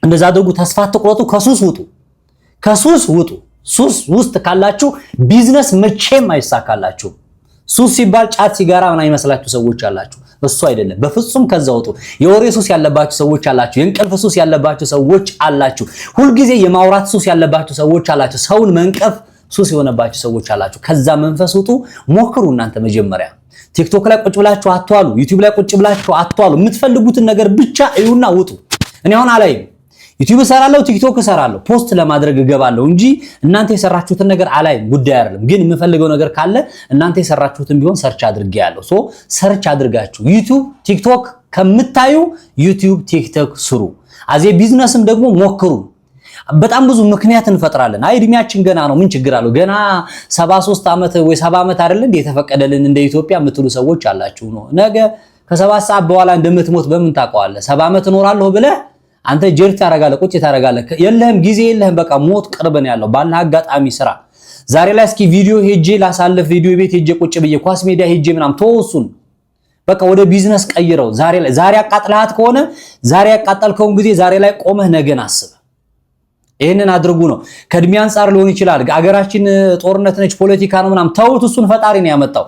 እንደዛ አድርጉ። ተስፋ አትቁረጡ። ከሱስ ውጡ። ሱስ ውስጥ ካላችሁ ቢዝነስ መቼም አይሳካላችሁ። ሱስ ሲባል ጫት ሲጋራ ምን አይመስላችሁ ሰዎች አላችሁ። እሱ አይደለም። በፍጹም ከዛ ወጡ። የወሬ ሱስ ያለባችሁ ሰዎች አላችሁ። የእንቅልፍ ሱስ ያለባችሁ ሰዎች አላችሁ። ሁልጊዜ የማውራት ሱስ ያለባችሁ ሰዎች አላችሁ። ሰውን መንቀፍ ሱስ የሆነባችሁ ሰዎች አላችሁ። ከዛ መንፈስ ውጡ። ሞክሩ። እናንተ መጀመሪያ ቲክቶክ ላይ ቁጭ ብላችሁ አትዋሉ። ዩቲዩብ ላይ ቁጭ ብላችሁ አትዋሉ። የምትፈልጉትን ነገር ብቻ እዩና ውጡ። እኔ አሁን አላይም። ዩቲዩብ እሰራለሁ፣ ቲክቶክ እሰራለሁ፣ ፖስት ለማድረግ እገባለሁ እንጂ እናንተ የሰራችሁትን ነገር አላይም። ጉዳይ አይደለም። ግን የምፈልገው ነገር ካለ እናንተ የሰራችሁትን ቢሆን ሰርች አድርጌያለሁ። ሶ ሰርች አድርጋችሁ ዩቲዩብ ቲክቶክ ከምታዩ ዩቲዩብ ቲክቶክ ስሩ። አዜ ቢዝነስም ደግሞ ሞክሩ። በጣም ብዙ ምክንያት እንፈጥራለን። አይ እድሜያችን ገና ነው፣ ምን ችግር አለው? ገና 73 ዓመት ወይ 70 ዓመት አይደል እንደ የተፈቀደልን እንደ ኢትዮጵያ የምትሉ ሰዎች አላችሁ ነው። ነገ ከ7 ሰዓት በኋላ እንደምትሞት በምን ታውቀዋለህ? 70 ዓመት እኖራለሁ ብለህ አንተ ጀር ታረጋለህ፣ ቁጭ ታረጋለህ። የለህም ጊዜ የለህም። በቃ ሞት ቅርብ ነው ያለው። ባለ አጋጣሚ ስራ። ዛሬ ላይ እስኪ ቪዲዮ ሄጄ ላሳልፍ፣ ቪዲዮ ቤት ሄጄ ቁጭ ብዬ ኳስ ሜዳ ሄጄ ምናምን ተወሱን። በቃ ወደ ቢዝነስ ቀይረው። ዛሬ አቃጥለሃት ከሆነ ዛሬ ያቃጠልከውን ጊዜ ዛሬ ላይ ቆመህ ነገን አስብ። ይሄንን አድርጉ ነው። ከእድሜ አንፃር ሊሆን ይችላል። አገራችን ጦርነት ነች፣ ፖለቲካ ነው ምናምን ተውት። እሱን ፈጣሪ ነው ያመጣው።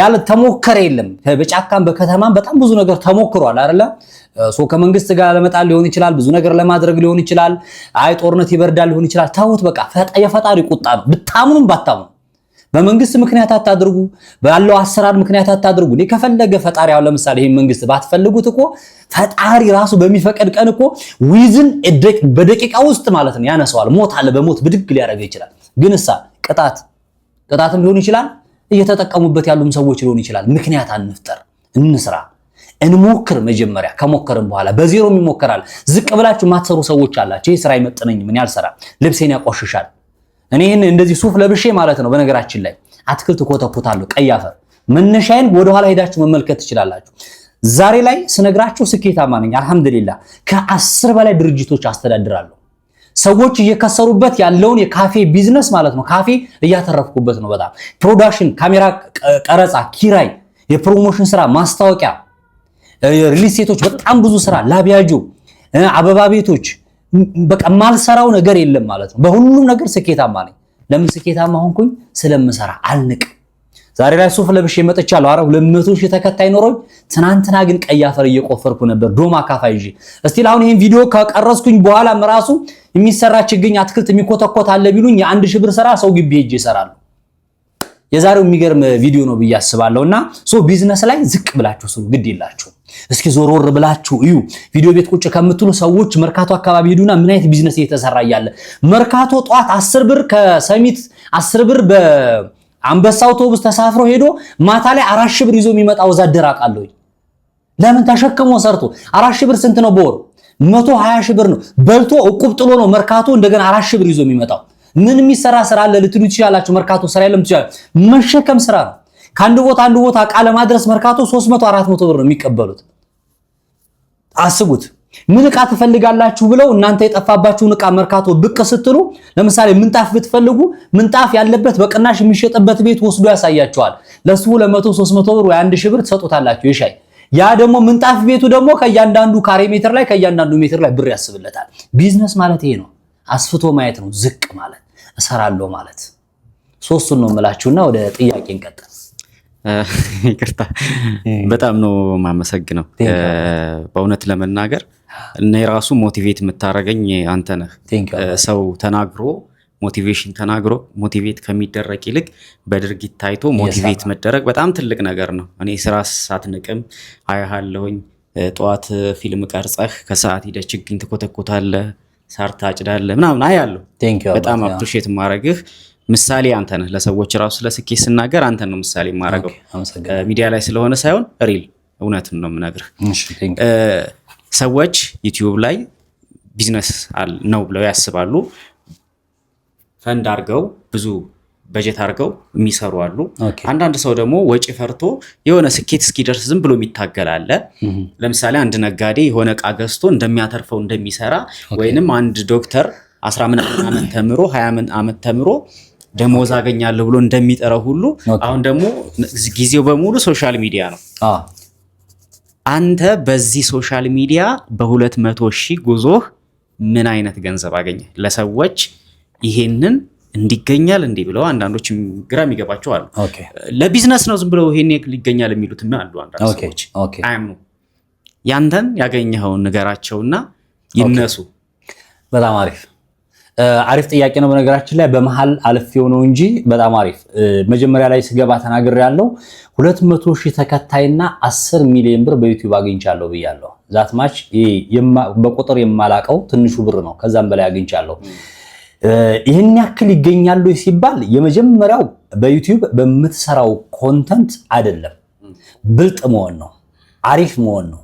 ያለ ተሞከረ የለም። በጫካም በከተማም በጣም ብዙ ነገር ተሞክሯል አይደለ? ከመንግስት ጋር ለመጣል ሊሆን ይችላል፣ ብዙ ነገር ለማድረግ ሊሆን ይችላል። አይ ጦርነት ይበርዳል ሊሆን ይችላል። ተውት በቃ። የፈጣሪ ቁጣ ነው። ብታምኑም ባታምኑ በመንግስት ምክንያት አታድርጉ፣ ባለው አሰራር ምክንያት አታድርጉ። ከፈለገ ፈጣሪ ያው ለምሳሌ ይሄን መንግስት ባትፈልጉት እኮ ፈጣሪ ራሱ በሚፈቀድ ቀን እኮ ዊዝን በደቂቃ ውስጥ ማለት ነው ያነሳዋል። ሞት አለ በሞት ብድግ ሊያደርግ ይችላል። ግን ቅጣትም ሊሆን ይችላል፣ እየተጠቀሙበት ያሉም ሰዎች ሊሆን ይችላል። ምክንያት አንፍጠር፣ እንስራ፣ እንሞክር። መጀመሪያ ከሞከርን በኋላ በዜሮም ይሞከራል። ዝቅ ብላችሁ ማትሰሩ ሰዎች አላችሁ። ይሄ ስራ አይመጥነኝም፣ ምን ያልሰራ ልብሴን ያቆሽሻል። እኔ እንደዚህ ሱፍ ለብሼ ማለት ነው። በነገራችን ላይ አትክልት ኮተኩታለሁ፣ ቀይ አፈር። መነሻዬን ወደኋላ ሄዳችሁ መመልከት ትችላላችሁ። ዛሬ ላይ ስነግራችሁ ስኬታማ ነኝ አልহামዱሊላህ። ከ10 በላይ ድርጅቶች አስተዳድራለሁ። ሰዎች እየከሰሩበት ያለውን የካፌ ቢዝነስ ማለት ነው ካፌ እያተረፍኩበት ነው። በጣም ፕሮዳክሽን፣ ካሜራ ቀረጻ፣ ኪራይ፣ የፕሮሞሽን ስራ፣ ማስታወቂያ፣ ሪል ስቴቶች፣ በጣም ብዙ ስራ፣ ላቢያጆ፣ አበባ ቤቶች በቃ ማልሰራው ነገር የለም ማለት ነው። በሁሉም ነገር ስኬታማ ነኝ። ለምን ስኬታማ ሆንኩኝ? ስለምሰራ አልንቅ። ዛሬ ላይ ሱፍ ለብሼ መጥቻለሁ። አረ 200,000 ተከታይ ኖሮኝ፣ ትናንትና ግን ቀይ አፈር እየቆፈርኩ ነበር ዶማ ካፋ ይዤ። እስቲ አሁን ይሄን ቪዲዮ ከቀረጽኩኝ በኋላ ራሱ የሚሰራ ችግኝ አትክልት የሚኮተኮት አለ ቢሉኝ የ1000 ብር ስራ ሰው ግቢ ሄጄ እሰራለሁ። የዛሬው የሚገርም ቪዲዮ ነው ብዬ አስባለሁና ቢዝነስ ላይ ዝቅ ብላችሁ ስሩ፣ ግድ የላችሁ። እስኪ ዞሮር ብላችሁ እዩ። ቪዲዮ ቤት ቁጭ ከምትሉ ሰዎች መርካቶ አካባቢ ሄዱና ምን አይነት ቢዝነስ እየተሰራ ያለ መርካቶ ጧት 10 ብር ከሰሚት 10 ብር በአንበሳ አውቶቡስ ተሳፍሮ ሄዶ ማታ ላይ 4000 ብር ይዞ የሚመጣ ወዛደር አውቃለሁ። ለምን ተሸክሞ ሰርቶ 4000 ብር ስንት ነው በወር? 120 ሺህ ብር ነው። በልቶ እቁብ ጥሎ ነው መርካቶ እንደገና 4000 ብር ይዞ የሚመጣው። ምን የሚሰራ ስራ አለ ልትሉ ትችላላችሁ። መርካቶ ስራ የለም ትችላላችሁ። መሸከም ስራ ነው። ከአንድ ቦታ አንድ ቦታ ዕቃ ለማድረስ መርካቶ 300 400 ብር ነው የሚቀበሉት። አስቡት። ምን ዕቃ ትፈልጋላችሁ ብለው እናንተ የጠፋባችሁን ዕቃ መርካቶ ብቅ ስትሉ ለምሳሌ ምንጣፍ ብትፈልጉ ምንጣፍ ያለበት በቅናሽ የሚሸጥበት ቤት ወስዶ ያሳያቸዋል። ለሱ 200 300 ብር ወይ 1000 ብር ትሰጡታላችሁ የሻይ። ያ ደግሞ ምንጣፍ ቤቱ ደግሞ ከእያንዳንዱ ካሬ ሜትር ላይ ከእያንዳንዱ ሜትር ላይ ብር ያስብለታል። ቢዝነስ ማለት ይሄ ነው። አስፍቶ ማየት ነው። ዝቅ ማለት እሰራለሁ ማለት። ሶስቱን ነው የምላችሁና ወደ ጥያቄ እንቀጥል። ይቅርታ በጣም ነው የማመሰግነው። በእውነት ለመናገር እኔ ራሱ ሞቲቬት የምታረገኝ አንተ ነህ። ሰው ተናግሮ ሞቲቬሽን ተናግሮ ሞቲቬት ከሚደረግ ይልቅ በድርጊት ታይቶ ሞቲቬት መደረግ በጣም ትልቅ ነገር ነው። እኔ ስራ ሳትንቅም አያሃለሁኝ። ጠዋት ፊልም ቀርጸህ ከሰዓት ሂደህ ችግኝ ትኮተኮታለህ፣ ሳር ታጭዳለህ ምናምን አያለሁ። በጣም አፕሪሼት ማረግህ ምሳሌ አንተ ነህ። ለሰዎች ራሱ ለስኬት ስናገር አንተ ነው ምሳሌ ማረገው። ሚዲያ ላይ ስለሆነ ሳይሆን ሪል እውነትን ነው የምነግርህ። ሰዎች ዩቲዩብ ላይ ቢዝነስ ነው ብለው ያስባሉ። ፈንድ አድርገው ብዙ በጀት አድርገው የሚሰሩ አሉ። አንዳንድ ሰው ደግሞ ወጪ ፈርቶ የሆነ ስኬት እስኪደርስ ዝም ብሎ የሚታገል አለ። ለምሳሌ አንድ ነጋዴ የሆነ ዕቃ ገዝቶ እንደሚያተርፈው እንደሚሰራ ወይንም አንድ ዶክተር 10 ዓመት ተምሮ 20 ዓመት ተምሮ ደሞዝ አገኛለሁ ብሎ እንደሚጠራው ሁሉ አሁን ደግሞ ጊዜው በሙሉ ሶሻል ሚዲያ ነው። አንተ በዚህ ሶሻል ሚዲያ በ200,000 ጉዞህ ምን አይነት ገንዘብ አገኘ? ለሰዎች ይሄንን እንዲገኛል እንዲህ ብለው አንዳንዶች ግራ የሚገባቸው አሉ። ለቢዝነስ ነው ዝም ብለው ይሄን ይገኛል የሚሉትም አሉ። አንዳንድ ሰዎች አያምኑ። ያንተን ያገኘኸውን ንገራቸውና ይነሱ። በጣም አሪፍ ጥያቄ ነው። በነገራችን ላይ በመሃል አልፌው ነው እንጂ በጣም አሪፍ። መጀመሪያ ላይ ስገባ ተናግሬያለሁ። 200,000 ተከታይና 10 ሚሊዮን ብር በዩቲዩብ አግኝቻለሁ ብያለሁ። ዛት ማች በቁጥር የማላቀው ትንሹ ብር ነው። ከዛም በላይ አግኝቻለሁ። ይሄን ያክል ይገኛሉ ሲባል የመጀመሪያው በዩቲዩብ በምትሰራው ኮንተንት አይደለም፣ ብልጥ መሆን ነው፣ አሪፍ መሆን ነው።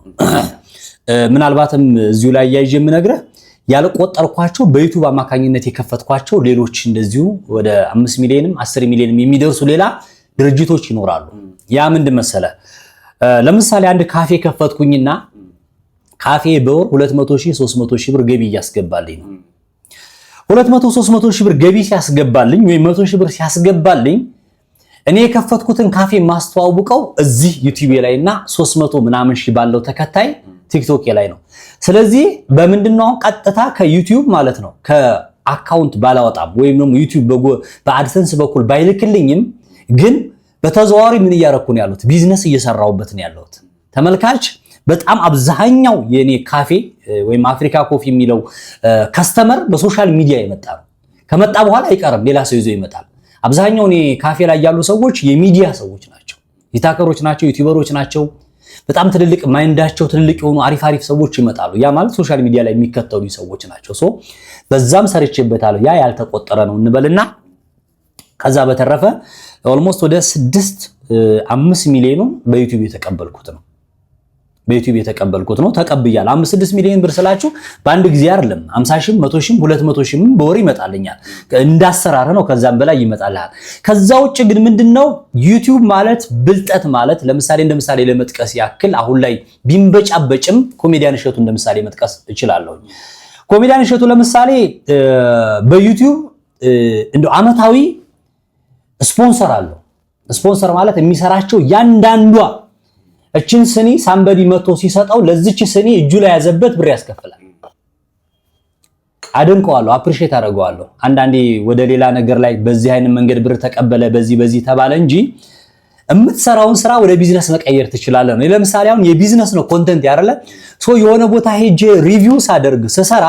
ምናልባትም እዚሁ ላይ ያይዤ የምነግርህ ያልቆጠርኳቸው በዩቲዩብ አማካኝነት የከፈትኳቸው ሌሎች እንደዚሁ ወደ 5 ሚሊዮንም 10 ሚሊዮንም የሚደርሱ ሌላ ድርጅቶች ይኖራሉ። ያ ምንድን መሰለህ? ለምሳሌ አንድ ካፌ ከፈትኩኝና ካፌ በወር 200,000 300,000 ብር ገቢ እያስገባልኝ ነው። 200 300,000 ብር ገቢ ሲያስገባልኝ ወይ 100,000 ብር ሲያስገባልኝ እኔ የከፈትኩትን ካፌ ማስተዋውቀው እዚህ ዩቲዩብ ላይና 300 ምናምን ሺህ ባለው ተከታይ ቲክቶክ ላይ ነው። ስለዚህ በምንድነው ቀጥታ ከዩቲዩብ ማለት ነው ከአካውንት ባላወጣም ወይም ደግሞ ዩቲዩብ በአድሰንስ በኩል ባይልክልኝም ግን በተዘዋዋሪ ምን እያረኩ ነው ያሉት? ቢዝነስ እየሰራሁበት ነው ያለሁት። ተመልካች በጣም አብዛኛው የኔ ካፌ ወይም አፍሪካ ኮፊ የሚለው ከስተመር በሶሻል ሚዲያ የመጣ ነው። ከመጣ በኋላ አይቀርም ሌላ ሰው ይዞ ይመጣል። አብዛኛው እኔ ካፌ ላይ ያሉ ሰዎች የሚዲያ ሰዎች ናቸው፣ ቲክቶከሮች ናቸው፣ ዩቲዩበሮች ናቸው። በጣም ትልልቅ ማይንዳቸው ትልልቅ የሆኑ አሪፍ ሰዎች ይመጣሉ። ያ ማለት ሶሻል ሚዲያ ላይ የሚከተሉ ሰዎች ናቸው። ሶ በዛም ሰርቼበታለሁ። ያ ያልተቆጠረ ነው እንበልና ከዛ በተረፈ ኦልሞስት ወደ 5 ሚሊዮን በዩቲዩብ የተቀበልኩት ነው። በዩቲዩብ የተቀበልኩት ነው ተቀብያለሁ። 5-6 ሚሊዮን ብር ስላችሁ በአንድ ጊዜ አይደለም። 50,000 100,000 200,000 በወር ይመጣልኛል። እንዳሰራረ ነው። ከዛም በላይ ይመጣልሃል። ከዛ ውጭ ግን ምንድነው ዩቲዩብ ማለት ብልጠት ማለት ለምሳሌ እንደምሳሌ ለመጥቀስ ያክል አሁን ላይ ቢንበጫበጭም ኮሜዲያን እሸቱ እንደምሳሌ መጥቀስ እችላለሁ። ኮሜዲያን እሸቱ ለምሳሌ በዩቲዩብ እንደው አመታዊ ስፖንሰር አለው። ስፖንሰር ማለት የሚሰራቸው ያንዳንዷ እችን ስኒ ሳምበዲ መቶ ሲሰጠው ለዚች ስኒ እጁ ላይ ያዘበት ብር ያስከፍላል። አደንቀዋለሁ፣ አፕሪሼት አደርገዋለሁ። አንዳንዴ ወደ ሌላ ነገር ላይ በዚህ አይነት መንገድ ብር ተቀበለ በዚህ ተባለ እንጂ የምትሰራውን ስራ ወደ ቢዝነስ መቀየር ትችላለህ ነው። ለምሳሌ አሁን የቢዝነስ ነው ኮንተንት ያረለ የሆነ ቦታ ሄጄ ሪቪው ሳደርግ ስሰራ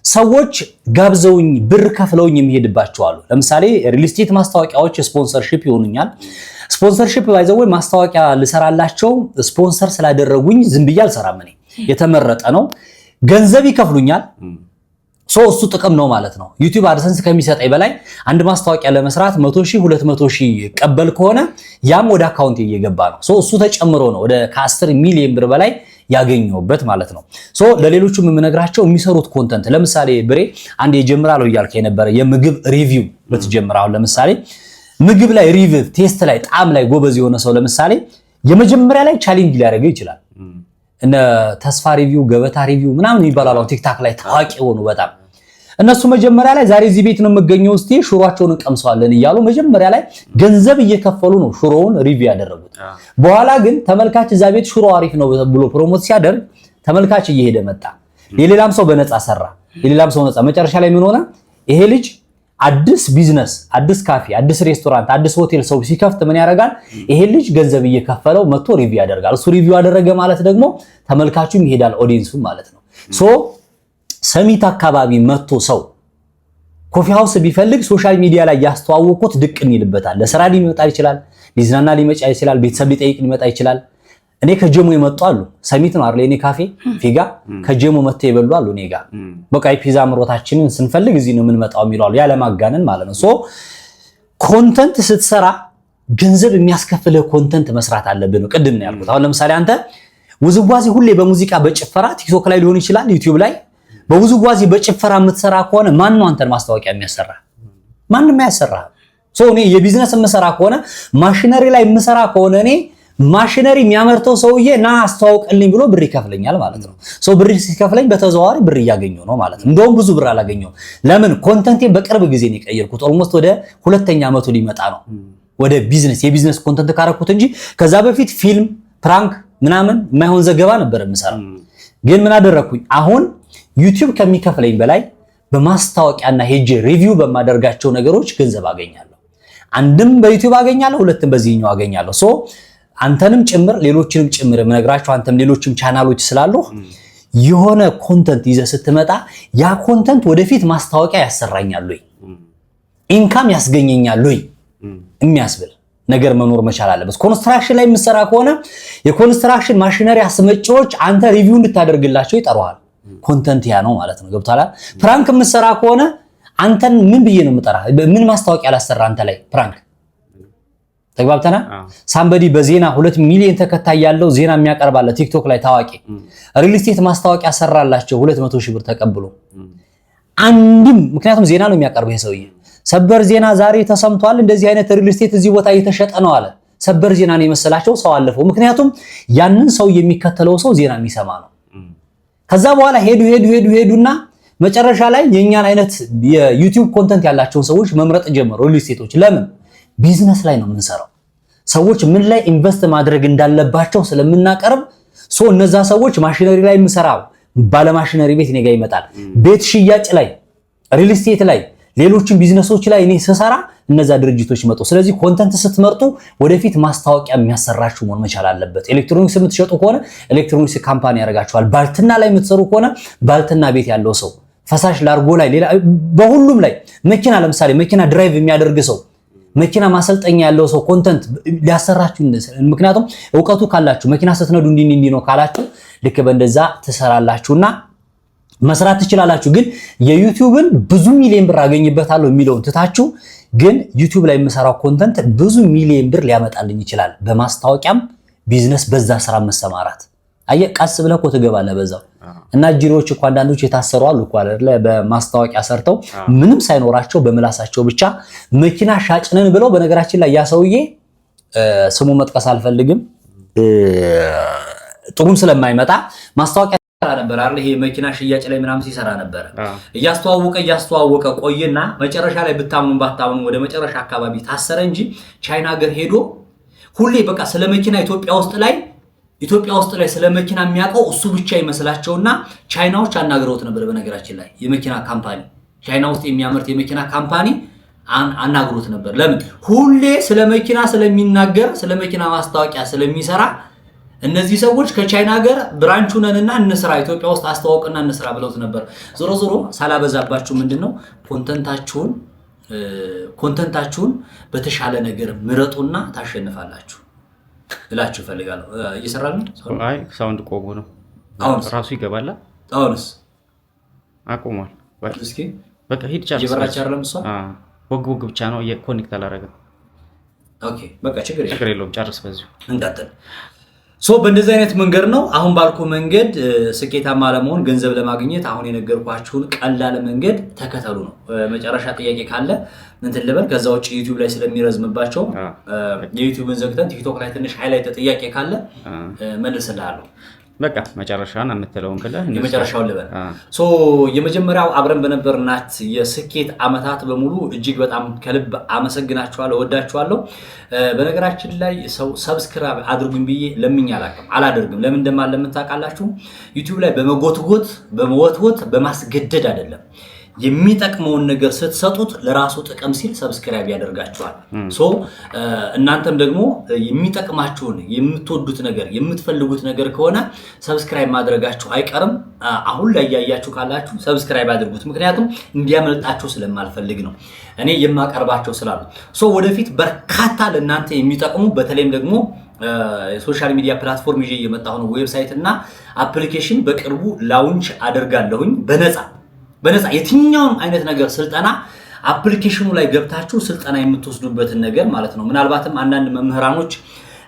ሰዎች ጋብዘውኝ ብር ከፍለውኝ የሚሄድባቸው አሉ። ለምሳሌ ሪል ስቴት ማስታወቂያዎች ስፖንሰርሺፕ ይሆኑኛል። ስፖንሰርሺፕ ባይዘው ማስታወቂያ ልሰራላቸው ስፖንሰር ስላደረጉኝ ዝም ብዬ አልሰራም። እኔ የተመረጠ ነው ገንዘብ ይከፍሉኛል። እሱ ጥቅም ነው ማለት ነው። ዩቲዩብ አድሰንስ ከሚሰጠኝ በላይ አንድ ማስታወቂያ ለመስራት 100,000 200,000 ቀበል ከሆነ ያም ወደ አካውንት እየገባ ነው። እሱ ተጨምሮ ነው ወደ ከ10 ሚሊዮን ብር በላይ ያገኘውበት ማለት ነው። ሶ ለሌሎቹም የምነግራቸው የሚሰሩት ኮንተንት ለምሳሌ ብሬ አንድ የጀምራለው እያልከ የነበረ የምግብ ሪቪው በተጀምራው ለምሳሌ ምግብ ላይ ሪቪው ቴስት ላይ ጣዕም ላይ ጎበዝ የሆነ ሰው ለምሳሌ የመጀመሪያ ላይ ቻሌንጅ ሊያደርገው ይችላል። እነ ተስፋ ሪቪው ገበታ ሪቪው ምናምን ይባላሉ ቲክታክ ላይ ታዋቂ ሆኑ በጣም እነሱ መጀመሪያ ላይ ዛሬ እዚህ ቤት ነው የምገኘው እስቲ ሹሯቸውን እንቀምሰዋለን እያሉ መጀመሪያ ላይ ገንዘብ እየከፈሉ ነው ሹሮውን ሪቪው ያደረጉት። በኋላ ግን ተመልካች እዛ ቤት ሹሮ አሪፍ ነው ብሎ ፕሮሞት ሲያደርግ ተመልካች እየሄደ መጣ። የሌላም ሰው በነፃ ሰራ፣ የሌላም ሰው ነፃ። መጨረሻ ላይ ምን ሆነ? ይሄ ልጅ አዲስ ቢዝነስ፣ አዲስ ካፌ፣ አዲስ ሬስቶራንት፣ አዲስ ሆቴል ሰው ሲከፍት ምን ያደርጋል? ይሄ ልጅ ገንዘብ እየከፈለው መጥቶ ሪቪው ያደርጋል። እሱ ሪቪው አደረገ ማለት ደግሞ ተመልካቹም ይሄዳል፣ ኦዲየንሱ ማለት ነው። ሶ ሰሚት አካባቢ መጥቶ ሰው ኮፊ ሃውስ ቢፈልግ ሶሻል ሚዲያ ላይ ያስተዋወቁት ድቅን ይልበታል። ለስራ ሊመጣ ይችላል፣ ሊዝናና ሊመጣ ይችላል፣ ቤተሰብ ሊጠይቅ ሊመጣ ይችላል። እኔ ከጀሞ የመጡ አሉ። ሰሚት ነው አይደል? እኔ ካፌ ፊጋ ከጀሞ መጥተው የበሉ አሉ። እኔ ጋር በቃ የፒዛ ምሮታችንን ስንፈልግ እዚህ ነው የምንመጣው የሚሉ አሉ። ያለ ማጋነን ማለት ነው። ሶ ኮንተንት ስትሰራ ገንዘብ የሚያስከፍልህ ኮንተንት መስራት አለብህ ነው። ቅድም ነው ያልኩት። አሁን ለምሳሌ አንተ ውዝዋዜ ሁሌ በሙዚቃ በጭፈራ ቲክቶክ ላይ ሊሆን ይችላል፣ ዩቲዩብ ላይ በውዝዋዜ በጭፈራ የምትሰራ ከሆነ ማን ነው አንተን ማስታወቂያ የሚያሰራ? ማንንም አያሰራ። ሶ እኔ የቢዝነስ የምሰራ ከሆነ ማሽነሪ ላይ የምሰራ ከሆነ እኔ ማሽነሪ የሚያመርተው ሰውዬ ና አስተዋውቅልኝ ብሎ ብር ይከፍለኛል ማለት ነው። ሶ ብር ሲከፍለኝ በተዘዋዋሪ ብር እያገኘው ነው ማለት ነው። እንደውም ብዙ ብር አላገኘው። ለምን? ኮንተንቴን በቅርብ ጊዜ ነው የቀየርኩት። ኦልሞስት ወደ 2ኛ ዓመቱ ሊመጣ ነው ወደ የቢዝነስ ኮንተንት ካረኩት እንጂ ከዛ በፊት ፊልም ፕራንክ ምናምን የማይሆን ዘገባ ነበር የምሰራው። ግን ምን አደረኩኝ? አሁን ዩቲዩብ ከሚከፍለኝ በላይ በማስታወቂያና ሄጄ ሪቪው በማደርጋቸው ነገሮች ገንዘብ አገኛለሁ። አንድም በዩቲዩብ አገኛለሁ፣ ሁለትም በዚህኛው አገኛለሁ። ሶ አንተንም ጭምር ሌሎችንም ጭምር የምነግራቸው አንተም ሌሎችም ቻናሎች ስላሉ የሆነ ኮንተንት ይዘህ ስትመጣ ያ ኮንተንት ወደፊት ማስታወቂያ ያሰራኛል ወይ ኢንካም ያስገኘኛል ወይ የሚያስብል ነገር መኖር መቻል አለበት። ኮንስትራክሽን ላይ የምትሰራ ከሆነ የኮንስትራክሽን ማሽነሪ አስመጪዎች አንተ ሪቪው እንድታደርግላቸው ይጠሩሃል። ኮንተንት ያ ነው ማለት ነው። ገብቶሃል? ፕራንክ የምትሰራ ከሆነ አንተን ምን ብዬ ነው የምጠራ? ምን ማስታወቂያ ላሰራ አንተ ላይ ፕራንክ ተግባብተና ሳምበዲ በዜና 2 ሚሊዮን ተከታይ ያለው ዜና የሚያቀርባለ ቲክቶክ ላይ ታዋቂ ሪል ስቴት ማስታወቂያ ሰራላቸው 200 ሺህ ብር ተቀብሎ አንድም ምክንያቱም ዜና ነው የሚያቀርበው ሰውዬ። ሰበር ዜና ዛሬ ተሰምቷል፣ እንደዚህ አይነት ሪል ስቴት እዚህ ቦታ እየተሸጠ ነው አለ። ሰበር ዜና ነው የመሰላቸው ሰው አለፈው። ምክንያቱም ያንን ሰው የሚከተለው ሰው ዜና የሚሰማ ነው። ከዛ በኋላ ሄዱና መጨረሻ ላይ የኛን አይነት የዩቲዩብ ኮንተንት ያላቸው ሰዎች መምረጥ ጀመሩ ሪል ስቴቶች። ለምን? ቢዝነስ ላይ ነው የምንሰራው። ሰዎች ምን ላይ ኢንቨስት ማድረግ እንዳለባቸው ስለምናቀርብ እነዛ ሰዎች ማሽነሪ ላይ የምሰራው ባለ ማሽነሪ ቤት እኔ ጋር ይመጣል። ቤት ሽያጭ ላይ፣ ሪል ስቴት ላይ፣ ሌሎችም ቢዝነሶች ላይ እኔ ስሰራ እነዛ ድርጅቶች መጡ። ስለዚህ ኮንተንት ስትመርጡ ወደፊት ማስታወቂያ የሚያሰራችሁ መሆን መቻል አለበት። ኤሌክትሮኒክስ የምትሸጡ ከሆነ ኤሌክትሮኒክስ ካምፓኒ ያደርጋችኋል። ባልትና ላይ የምትሰሩ ከሆነ ባልትና ቤት ያለው ሰው፣ ፈሳሽ ላርጎ ላይ፣ ሌላ በሁሉም ላይ መኪና ለምሳሌ መኪና ድራይቭ የሚያደርግ ሰው፣ መኪና ማሰልጠኛ ያለው ሰው ኮንተንት ሊያሰራችሁ። ምክንያቱም ዕውቀቱ ካላችሁ መኪና ስትነዱ እንዲህ ነው ካላችሁ ልክ በእንደዛ ትሰራላችሁና መስራት ትችላላችሁ። ግን የዩቲዩብን ብዙ ሚሊዮን ብር አገኝበታለሁ የሚለውን ትታችሁ ግን ዩቲዩብ ላይ የምሰራው ኮንተንት ብዙ ሚሊዮን ብር ሊያመጣልኝ ይችላል። በማስታወቂያም ቢዝነስ በዛ ስራ መሰማራት አየ ቀስ ብለህ እኮ ትገባለህ በዛው። እና ጅሮች እኮ አንዳንዶች የታሰሩ አሉ እኮ አይደለ? በማስታወቂያ ሰርተው ምንም ሳይኖራቸው በምላሳቸው ብቻ መኪና ሻጭ ነን ብለው። በነገራችን ላይ ያ ሰውዬ ስሙ መጥቀስ አልፈልግም ጥሩም ስለማይመጣ ማስታወቂያ ሰራ ነበር አይደል? ይሄ መኪና ሽያጭ ላይ ምናምን ሲሰራ ነበር። እያስተዋወቀ ቆየና መጨረሻ ላይ ብታምኑ ባታምኑ ወደ መጨረሻ አካባቢ ታሰረ እንጂ ቻይና ሀገር ሄዶ ሁሌ በቃ ስለ መኪና ኢትዮጵያ ውስጥ ላይ ስለ መኪና የሚያውቀው እሱ ብቻ ይመስላቸውና ቻይናዎች አናግረውት ነበር። በነገራችን ላይ የመኪና ካምፓኒ ቻይና ውስጥ የሚያመርት የመኪና ካምፓኒ አናግሮት ነበር። ለምን? ሁሌ ስለ መኪና ስለሚናገር ስለ መኪና ማስታወቂያ ስለሚሰራ እነዚህ ሰዎች ከቻይና ሀገር ብራንች ነንና እንስራ ኢትዮጵያ ውስጥ አስተዋውቅና እንስራ ብለውት ነበር። ዞሮ ሳላበዛባችሁ ምንድነው ኮንተንታችሁን በተሻለ ነገር ምረጡና ታሸንፋላችሁ እላችሁ ፈልጋለሁ። እየሰራን ነው። አይ ሳውንድ ቆሞ ነው። አሁን ራሱ ይገባል። አሁንስ አቆሟል። እስኪ በቃ ሂድ ቻርጅ ይበራች አይደለም እሷ ወግ ብቻ ነው የኮኔክት አላረገም። ኦኬ በቃ ችግር የለውም። ጨርስ በዚሁ እንቀጥል። በእንደዚህ አይነት መንገድ ነው አሁን ባልኩ መንገድ ስኬታማ ለመሆን ገንዘብ ለማግኘት አሁን የነገርኳችሁን ቀላል መንገድ ተከተሉ ነው። መጨረሻ ጥያቄ ካለ እንትን ልበል። ከዛ ውጪ ዩቲዩብ ላይ ስለሚረዝምባቸው የዩቲዩብን ዘግተን ቲክቶክ ላይ ትንሽ ሃይላይት ጥያቄ ካለ መልስልሃለሁ። በቃ መጨረሻውን አምጥተለውን ብለህ የመጨረሻውን ልበል። የመጀመሪያው አብረን በነበርናት የስኬት አመታት በሙሉ እጅግ በጣም ከልብ አመሰግናችኋለሁ፣ ወዳችኋለሁ። በነገራችን ላይ ሰው ሰብስክራይብ አድርጉኝ ብዬ ለምኝ አላደርግም። ለምን እንደማለምን ታውቃላችሁ? ዩቲዩብ ላይ በመጎትጎት በመወትወት በማስገደድ አይደለም። የሚጠቅመውን ነገር ስትሰጡት ለራሱ ጥቅም ሲል ሰብስክራይብ ያደርጋችኋል። እናንተም ደግሞ የሚጠቅማችሁን የምትወዱት ነገር የምትፈልጉት ነገር ከሆነ ሰብስክራይብ ማድረጋችሁ አይቀርም። አሁን ላይ ያያችሁ ካላችሁ ሰብስክራይብ አድርጉት። ምክንያቱም እንዲያመልጣችሁ ስለማልፈልግ ነው፣ እኔ የማቀርባቸው ስላሉ። ወደፊት በርካታ ለእናንተ የሚጠቅሙ በተለይም ደግሞ የሶሻል ሚዲያ ፕላትፎርም ይዤ እየመጣሁ ነው። ዌብሳይት እና አፕሊኬሽን በቅርቡ ላውንች አደርጋለሁኝ በነፃ የትኛውም አይነት ነገር ስልጠና አፕሊኬሽኑ ላይ ገብታችሁ ስልጠና የምትወስዱበትን ነገር ማለት ነው። ምናልባትም አንዳንድ መምህራኖች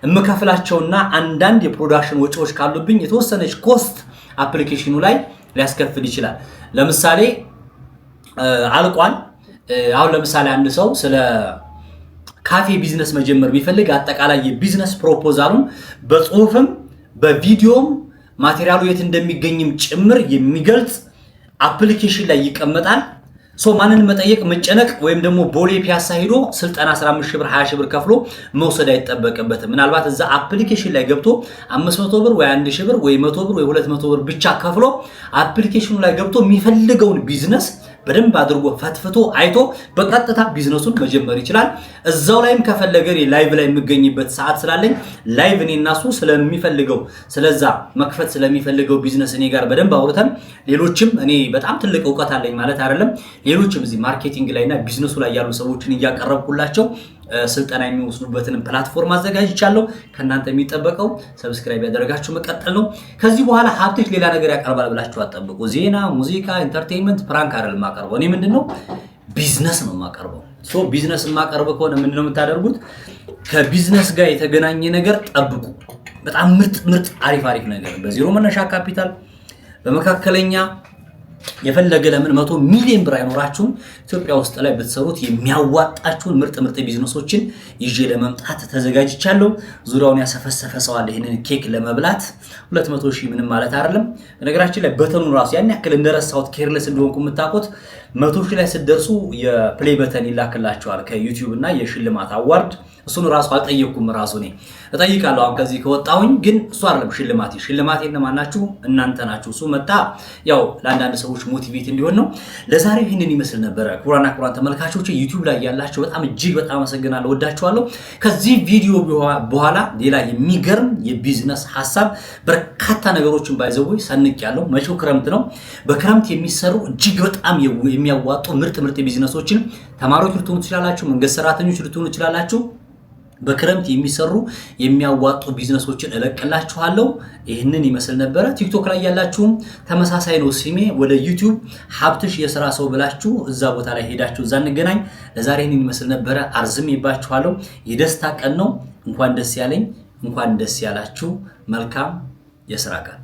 የምከፍላቸውና አንዳንድ የፕሮዳክሽን ወጪዎች ካሉብኝ የተወሰነች ኮስት አፕሊኬሽኑ ላይ ሊያስከፍል ይችላል። ለምሳሌ አልቋል። አሁን ለምሳሌ አንድ ሰው ስለ ካፌ ቢዝነስ መጀመር ቢፈልግ አጠቃላይ የቢዝነስ ፕሮፖዛሉን በጽሁፍም በቪዲዮም ማቴሪያሉ የት እንደሚገኝም ጭምር የሚገልጽ አፕሊኬሽን ላይ ይቀመጣል። ማንን መጠየቅ መጨነቅ ወይም ደግሞ ቦሌ ፒያሳ ሄዶ ስልጠና 15 ብር 20 ብር ከፍሎ መውሰድ አይጠበቅበትም። ምናልባት እዛ አፕሊኬሽን ላይ ገብቶ 500 ብር ወይ 1000 ብር ወይ 100 ብር ወይ 200 ብር ብቻ ከፍሎ አፕሊኬሽኑ ላይ ገብቶ የሚፈልገውን ቢዝነስ በደንብ አድርጎ ፈትፍቶ አይቶ በቀጥታ ቢዝነሱን መጀመር ይችላል። እዛው ላይም ከፈለገ ላይቭ ላይ የምገኝበት ሰዓት ስላለኝ ላይቭ እኔና እሱ ስለሚፈልገው ስለዛ መክፈት ስለሚፈልገው ቢዝነስ እኔ ጋር በደንብ አውርተን ሌሎችም እኔ በጣም ትልቅ ዕውቀት አለኝ ማለት አይደለም፣ ሌሎችም እዚህ ማርኬቲንግ ላይና ቢዝነሱ ላይ ያሉ ሰዎችን እያቀረብኩላቸው ስልጠና የሚወስዱበትን ፕላትፎርም አዘጋጅቻለሁ። ከእናንተ የሚጠበቀው ሰብስክራይብ ያደረጋችሁ መቀጠል ነው። ከዚህ በኋላ ሀብትሽ ሌላ ነገር ያቀርባል ብላችሁ አጠብቁ። ዜና፣ ሙዚቃ፣ ኢንተርቴይንመንት፣ ፕራንክ አይደለም የማቀርበው። እኔ ምንድነው ቢዝነስ ነው የማቀርበው። ቢዝነስ የማቀርብ ከሆነ ምንድነው የምታደርጉት? ከቢዝነስ ጋር የተገናኘ ነገር ጠብቁ። በጣም ምርጥ አሪፍ ነገር በዜሮ መነሻ ካፒታል በመካከለኛ የፈለገ ለምን 100 ሚሊዮን ብር አይኖራችሁም ኢትዮጵያ ውስጥ ላይ ብትሰሩት የሚያዋጣችሁን ምርጥ ቢዝነሶችን ይዤ ለመምጣት ተዘጋጅቻለሁ። ዙሪያውን ያሰፈሰፈ ሰው አለ ይሄንን ኬክ ለመብላት 200 ሺህ ምንም ማለት አይደለም። በነገራችን ላይ በተኑ ራሱ ያን ያክል እንደረሳሁት ኬርለስ እንደሆንኩ የምታውቁት 100 ሺህ ላይ ስትደርሱ የፕሌይ በተን ይላክላችኋል ከዩቲዩብ እና የሽልማት አዋርድ። እሱን ራሱ አልጠየቅኩም። ራሱ እኔ እጠይቃለሁ አሁን ከዚህ ከወጣሁኝ፣ ግን እሱ አይደለም ሽልማቴ እነማን ናችሁ? እናንተ ናችሁ። እሱ መጣ ያው ለአንዳንድ ሰዎች ሞቲቬት እንዲሆን ነው። ለዛሬ ይህንን ይመስል ነበረ። ክቡራን ተመልካቾች ዩቲዩብ ላይ ያላችሁ በጣም እጅግ በጣም አመሰግናለሁ፣ ወዳችኋለሁ። ከዚህ ቪዲዮ በኋላ ሌላ የሚገርም የቢዝነስ ሐሳብ በርካታ ነገሮችን ባይዘው ሰንቄያለሁ። መጪው ክረምት ነው። በክረምት የሚሰሩ እጅግ በጣም የሚያዋጡ ምርጥ ቢዝነሶችን ተማሪዎች ልትሆኑ ትችላላችሁ፣ መንግስት ሰራተኞች ልትሆኑ ትችላላችሁ። በክረምት የሚሰሩ የሚያዋጡ ቢዝነሶችን እለቅላችኋለሁ። ይህንን ይመስል ነበረ። ቲክቶክ ላይ ያላችሁም ተመሳሳይ ነው ስሜ። ወደ ዩቲዩብ ሀብትሽ የሥራ ሰው ብላችሁ እዛ ቦታ ላይ ሄዳችሁ እዛ እንገናኝ። ለዛሬ ይህንን ይመስል ነበረ። አርዝሜባችኋለሁ። የደስታ ቀን ነው። እንኳን ደስ ያለኝ፣ እንኳን ደስ ያላችሁ። መልካም የሥራ ቀን